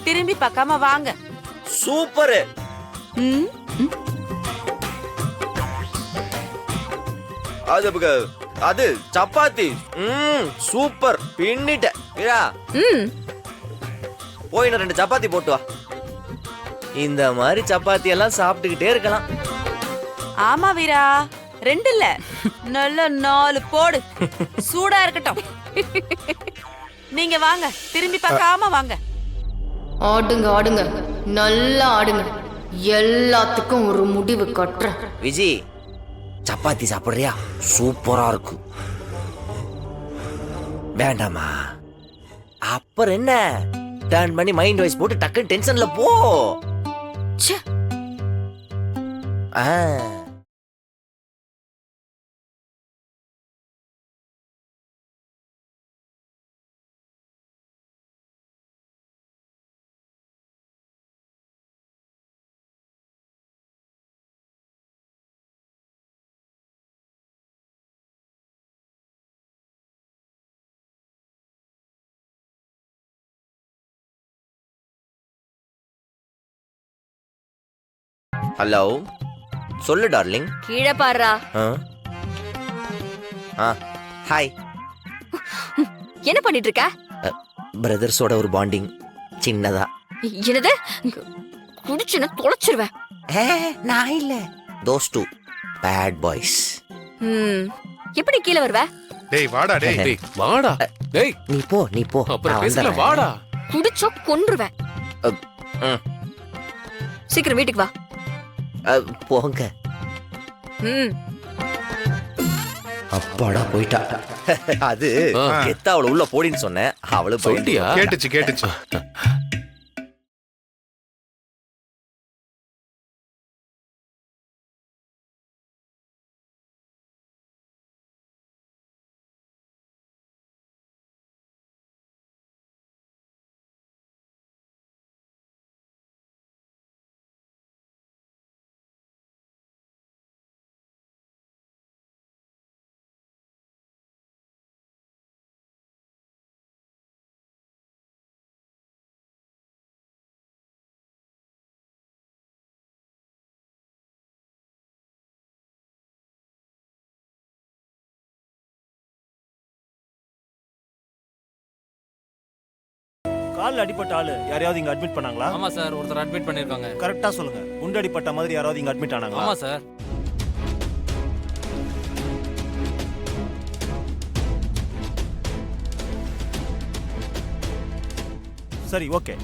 திரும்பி பார்க்காம வாங்க. சூப்பர். அது சப்பாத்தி. சூப்பர். பின்னிட்ட வீரா. போய் 2 சப்பாத்தி போட்டு வா. இந்த மாதிரி சப்பாத்தி எல்லாம் சாப்பிட்டுக்கிட்டே இருக்கலாம். ஆமா வீரா, 2 இல்ல, நல்ல 4 போடு. சூடா இருக்கட்டும். நீங்க வாங்க, திரும்பி பார்க்காம வாங்க. ஆடுங்க ஆடுங்க, நல்லா ஆடுங்க. எல்லாத்துக்கும் ஒரு முடிவு கட்டுறேன். விஜி, சப்பாத்தி சாப்பிடுறியா? சூப்பரா இருக்கு. வேண்டாமா? அப்புறம் என்ன, டர்ன் பண்ணி மைண்ட் வாய்ஸ் போட்டு டக்குன்னு டென்ஷன்ல போ. ஹலோ, சொல்லு டார்லிங். கீழே பாருடா. ஹாய். என்ன பண்ணிட்டு இருக்க? பிரதர்ஸோட ஒரு பாண்டிங் சின்னதா. என்னது? குடிச்சுன தொலைச்சிருவேன். நான் இல்ல, தோஸ் டூ பேட் பாய்ஸ். எப்படி கீழே வருவ? டேய் வாடா, டேய் வாடா. டேய் நீ போ. அப்புறம் பேசல, வாடா. குடிச்சோ கொன்றுவேன். சீக்கிரம் வீட்டுக்கு வா. போங்க. அப்பாடா போயிட்டா. அது கெத்தா அவளை உள்ள போடின்னு சொன்னேன். அவளு சொல்லிட்டியா? கேட்டுச்சு. கால்ல அடிபட்ட ஆளு யாரையாவது இங்க அட்மிட் பண்ணாங்களா? ஆமா சார், ஒருத்தர் அட்மிட் பண்ணிருக்காங்க. கரெக்டா சொல்லுங்க. குண்டு அடிபட்ட மாதிரி யாராவது இங்க அட்மிட் ஆனாங்களா? ஆமா சார். சரி, ஓகே.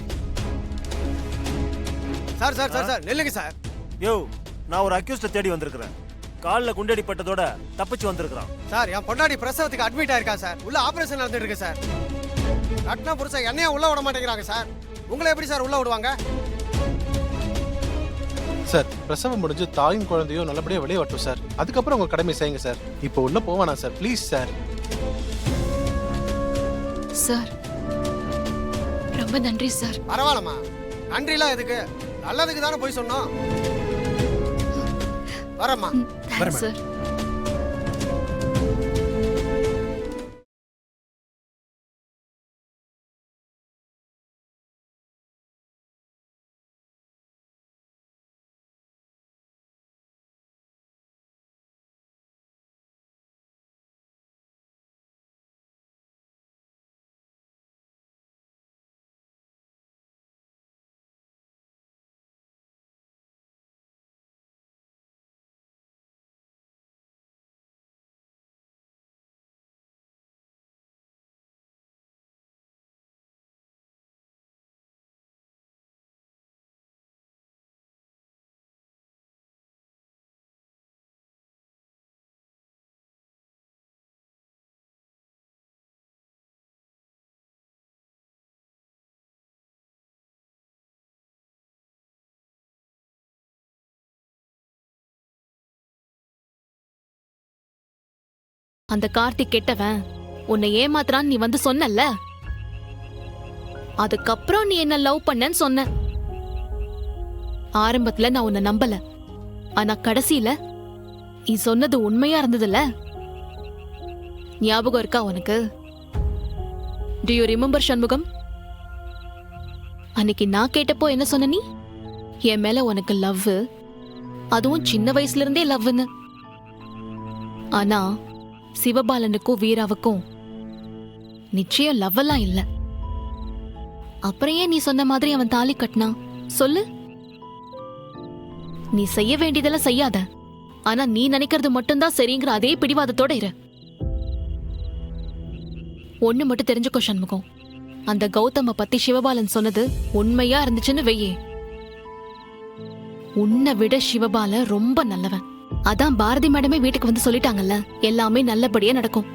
சார் நில்லுங்க சார். யோ, நான் ஒரு அக்யூஸ்ட தேடி வந்திருக்கிறேன். கால்ல குண்டடிப்பட்டதோட தப்பிச்சு வந்திருக்கான். சார், என் பொண்டாடி பிரசவத்துக்கு அட்மிட் ஆயிருக்கா சார். உள்ள ஆபரேஷன் நடந்துட்டு இருக்கு சார். கட்டின புருஷன் என்னைய உள்ள விட மாட்டேங்கிறாங்க சார். உங்களை எப்படி சார் உள்ள விடுவாங்க? சார், பிரசவம் முடிஞ்சு தாயும் குழந்தையும் நல்லபடியா வெளியே வரட்டும் சார். அதுக்கப்புறம் உங்க கடமை செய்யுங்க சார். இப்போ உள்ள போவானா சார், ப்ளீஸ் சார். சார், ரொம்ப நன்றி சார். பரவாயில்லம்மா, நன்றிலாம் எதுக்கு? நல்லதுக்கு தானே போய் சொன்னோம். வரம்மா. சார். அந்த கார்த்திக் கெட்டவன் உன்னை ஏமாத்துறான்னு நீ வந்து சொன்னல்ல, அதுக்கப்புறம் நீ என்ன லவ் பண்ணன்னு சொன்ன. ஆரம்பத்துல நான் உன்னை நம்பல, ஆனா கடைசியில நீ சொன்னது உண்மையா இருந்ததுல. ஞாபகம் இருக்கா உனக்கு? Do you remember Shanmugam? அன்னைக்கு நான் கேட்டப்போ என்ன சொன்ன நீ? என் மேல உனக்கு லவ், அதுவும் சின்ன வயசுல இருந்தே லவ்னு. ஆனா சிவபாலனுக்கும் வீராவுக்கும் நிச்சயம் லவ் எல்லாம் இல்ல. அப்புறம் ஏன் நீ சொன்ன மாதிரி அவன் தாலி கட்டினான் சொல்லு? நீ செய்ய வேண்டியதெல்லாம் செய்யாத, ஆனா நீ நினைக்கிறது மட்டும்தான் சரிங்கிற அதே பிடிவாதத்தோட இரு. ஒண்ணு மட்டும் தெரிஞ்சுக்கோ சண்முகம், அந்த கௌதம பத்தி சிவபாலன் சொன்னது உண்மையா இருந்துச்சுன்னு வெய்யே, உன்னை விட சிவபாலன் ரொம்ப நல்லவன். அதான் பாரதி மேடமே வீட்டுக்கு வந்து சொல்லிட்டாங்கல்ல, எல்லாமே நல்லபடியா நடக்கும்.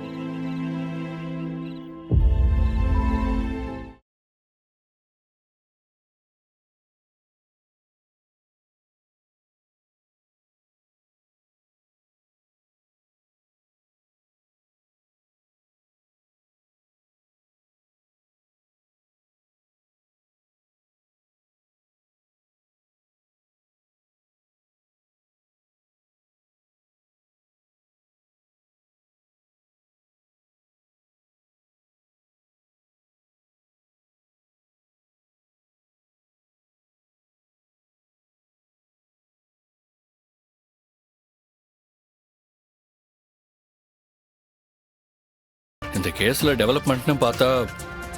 இந்த கேஸ்ல டெவலப்மெண்ட்னு பார்த்தா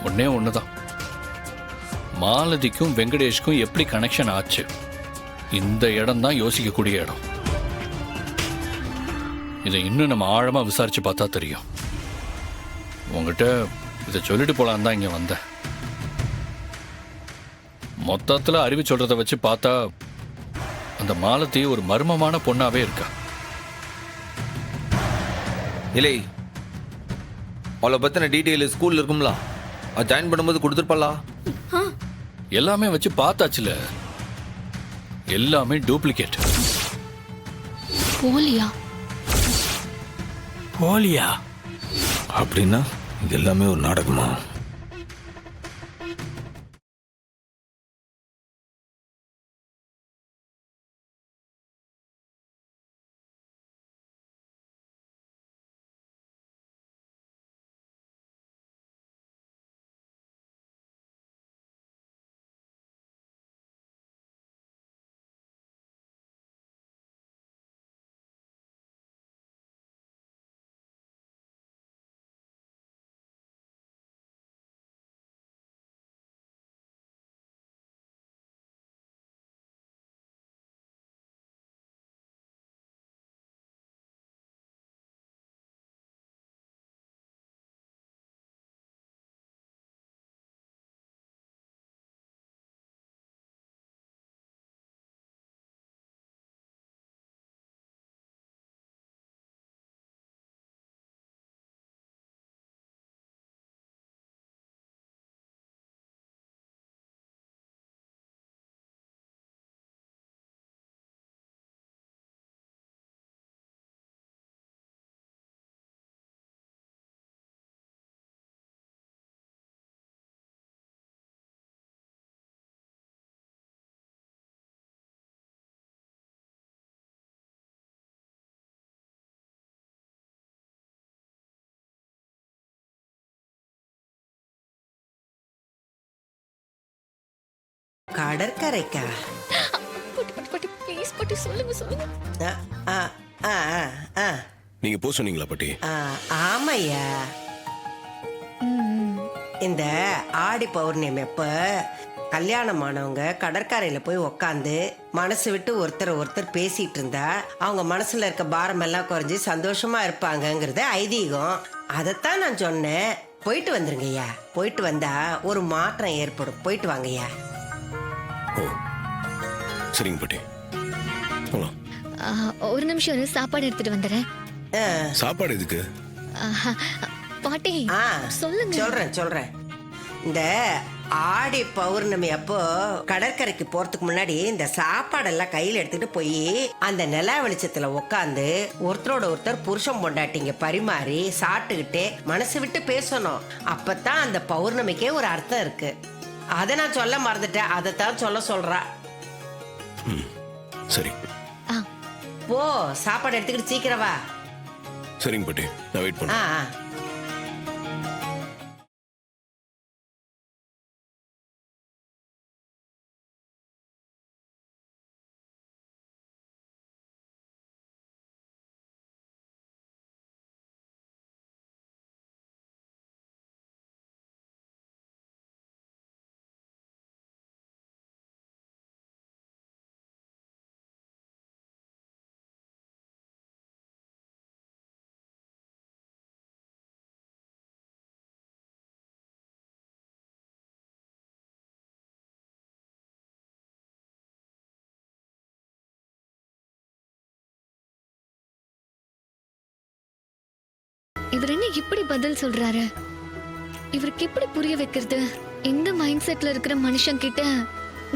ஒன்னே ஒண்ணுதான். மாலதிக்கும் வெங்கடேஷ்க்கும் எப்படி கனெக்ஷன் ஆச்சு? இந்த இடம் தான் யோசிக்கக்கூடிய இடம். இதை இன்னும் நம்ம ஆழமா விசாரிச்சு பார்த்தா தெரியும். உங்ககிட்ட இதை சொல்லிட்டு போலான்னு தான் இங்க வந்தேன். மொத்தத்துல அறிவு சொல்றதை வச்சு பார்த்தா அந்த மாலதி ஒரு மர்மமான பொண்ணாவே இருக்கா. இல்லை அவளை பத்தின டீட்டெயில் ஸ்கூல்ல இருக்கும்ல அது ஜாயின் பண்ணும்போது கொடுத்துருப்பலா? எல்லாமே வச்சு பார்த்தாச்சுல, எல்லாமே டூப்ளிகேட். போலியா? போலியா? அப்படின்னா இது எல்லாமே ஒரு நாடகமா? கடற்கரைக்கா? ப்ளீஸ் பாட்டி, சொல்லுங்க சொல்லுங்க. நீங்க போ சொன்னீங்களா பாட்டி? ஆமையா, இந்த ஆடி பௌர்ணமி அப்ப கல்யாணமானவங்க கடற்கரையில போய் உக்காந்து மனசு விட்டு ஒருத்தர் பேசிட்டு இருந்தா அவங்க மனசுல இருக்க பாரம் எல்லாம் குறைஞ்சு சந்தோஷமா இருப்பாங்கங்கிறது ஐதீகம். அதைத்தான் நான் சொன்னேன். போயிட்டு வந்துருங்கய்யா. போயிட்டு வந்தா ஒரு மாற்றம் ஏற்படும். போயிட்டு வாங்கய்யா. ஓ சரிங்க பாட்டி. ஒரு நிமிஷம் இரு, சாப்பாடு எடுத்துட்டு வந்துடுறேன். சாப்பாடு எதுக்கு பாட்டி? சொல்லுங்க. சொல்றேன். இந்த ஆடி பௌர்ணமி அப்போ கடற்கரைக்கு போறதுக்கு முன்னாடி இந்த சாப்பாடெல்லாம் கையில எடுத்துட்டு போய் அந்த நிலா வெளிச்சத்துல உக்காந்து ஒருத்தரோட ஒருத்தர் புருஷன் பொண்டாட்டிங்க பரிமாறி சாப்பிட்டுக்கிட்டே மனசு விட்டு பேசணும். அப்பதான் அந்த பௌர்ணமிக்கே ஒரு அர்த்தம் இருக்கு. அதை நான் சொல்ல மறந்துட்டேன். அதைத்தான் சொல்றா. சரி போ, சாப்பாடு எடுத்துக்கிட்டு சீக்கிரம் வா. சரிங்க பாட்டி, நான் வெயிட் பண்ணேன். இவர் என்ன இப்படி பதில் சொல்றாரு? இவருக்கு எப்படி புரிய வைக்கிறது? இந்த மைண்ட் செட்ல இருக்கிற மனுஷன் கிட்ட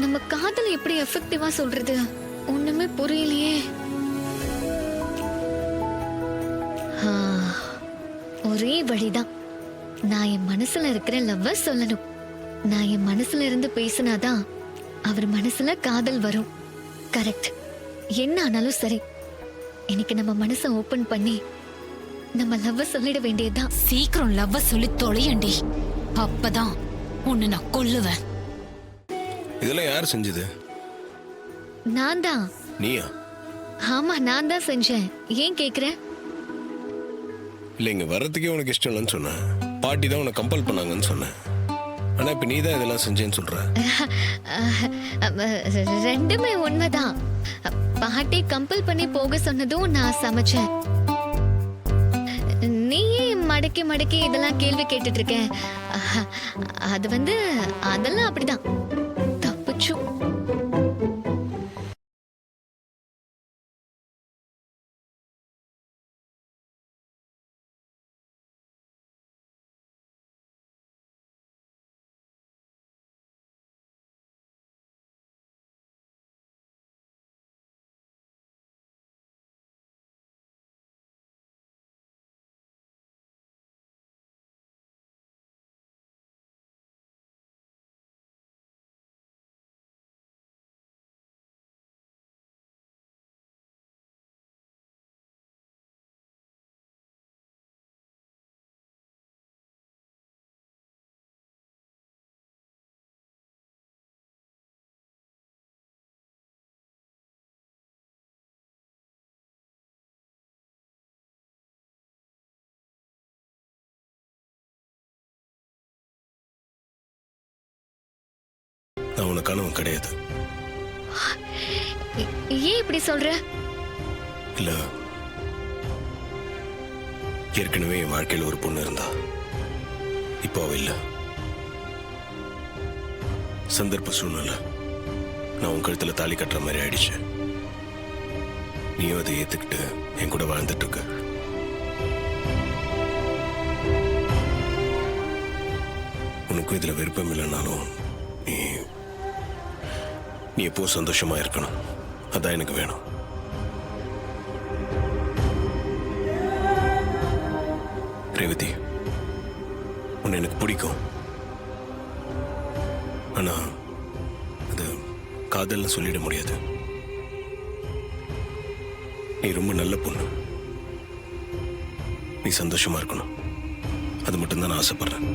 நம்ம காதலை எப்படி எஃபெக்டிவா சொல்றது? ஒண்ணுமே புரியலையே. ஒரே வழிதான். நான் என் மனசுல இருக்கிற லவ்வ சொல்லணும். நான் என் மனசுல இருந்து பேசினாதான் அவர் மனசுல காதல் வரும். கரெக்ட். என்ன ஆனாலும் சரி, இன்னைக்கு நம்ம மனசை ஓபன் பண்ணி நம்ம லவ்வ சொல்லிட வேண்டியதுதான். சீக்கிரம் லவ்வ சொல்லி தொலையண்டி, அப்பதான் உன்னை நான் கொல்லுவேன். இதெல்லாம் யார் செஞ்சது? நான் தான். நீயா? ஆமா, நான் தான் செஞ்சேன். ஏன் கேக்குற? இல்ல, இங்க வர்றதுக்கே உனக்கு இஷ்டம் இல்லைன்னு சொன்ன. பாட்டி தான் உனக்கு கம்பல் பண்ணாங்கன்னு சொன்னேன். ஆனா இப்ப நீ தான் இதெல்லாம் செஞ்சேன்னு சொல்ற. ரெண்டுமே உண்மைதான். பாட்டி கம்பல் பண்ணி போக சொன்னதும் நான் சமைச்சேன். நீயே மடக்கி மடக்கி இதெல்லாம் கேள்வி கேட்டுட்டு இருக்க. அது அதெல்லாம் அப்படிதான். தப்பிச்சு உனக்கானவன் கிடையாது. ஏன் இப்படி சொல்ற? இல்ல, ஏற்கனவே என் வாழ்க்கையில் ஒரு பொண்ணு இருந்தா, இப்போ அவ இல்ல. சந்தர்ப்ப சூழ்நிலை நான் உன் கழுத்துல தாலி கட்டுற மாதிரி ஆயிடுச்சு. நீயும் அதை ஏத்துக்கிட்டு என் கூட வாழ்ந்துட்டு இருக்க. உனக்கும் இதுல விருப்பம் இல்லைனாலும் நீ எப்போ சந்தோஷமா இருக்கணும், அதான் எனக்கு வேணும். ரேவதி, உன்னை எனக்கு பிடிக்கும். ஆனா அது காதல்னு சொல்லிட முடியாது. நீ ரொம்ப நல்ல பொண்ணு. நீ சந்தோஷமா இருக்கணும், அது மட்டும்தான் நான் ஆசைப்படுறேன்.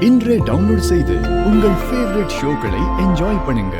இன்றே டவுன்லோட் செய்து உங்கள் ஃபேவரட் ஷோக்களை என்ஜாய் பண்ணுங்க.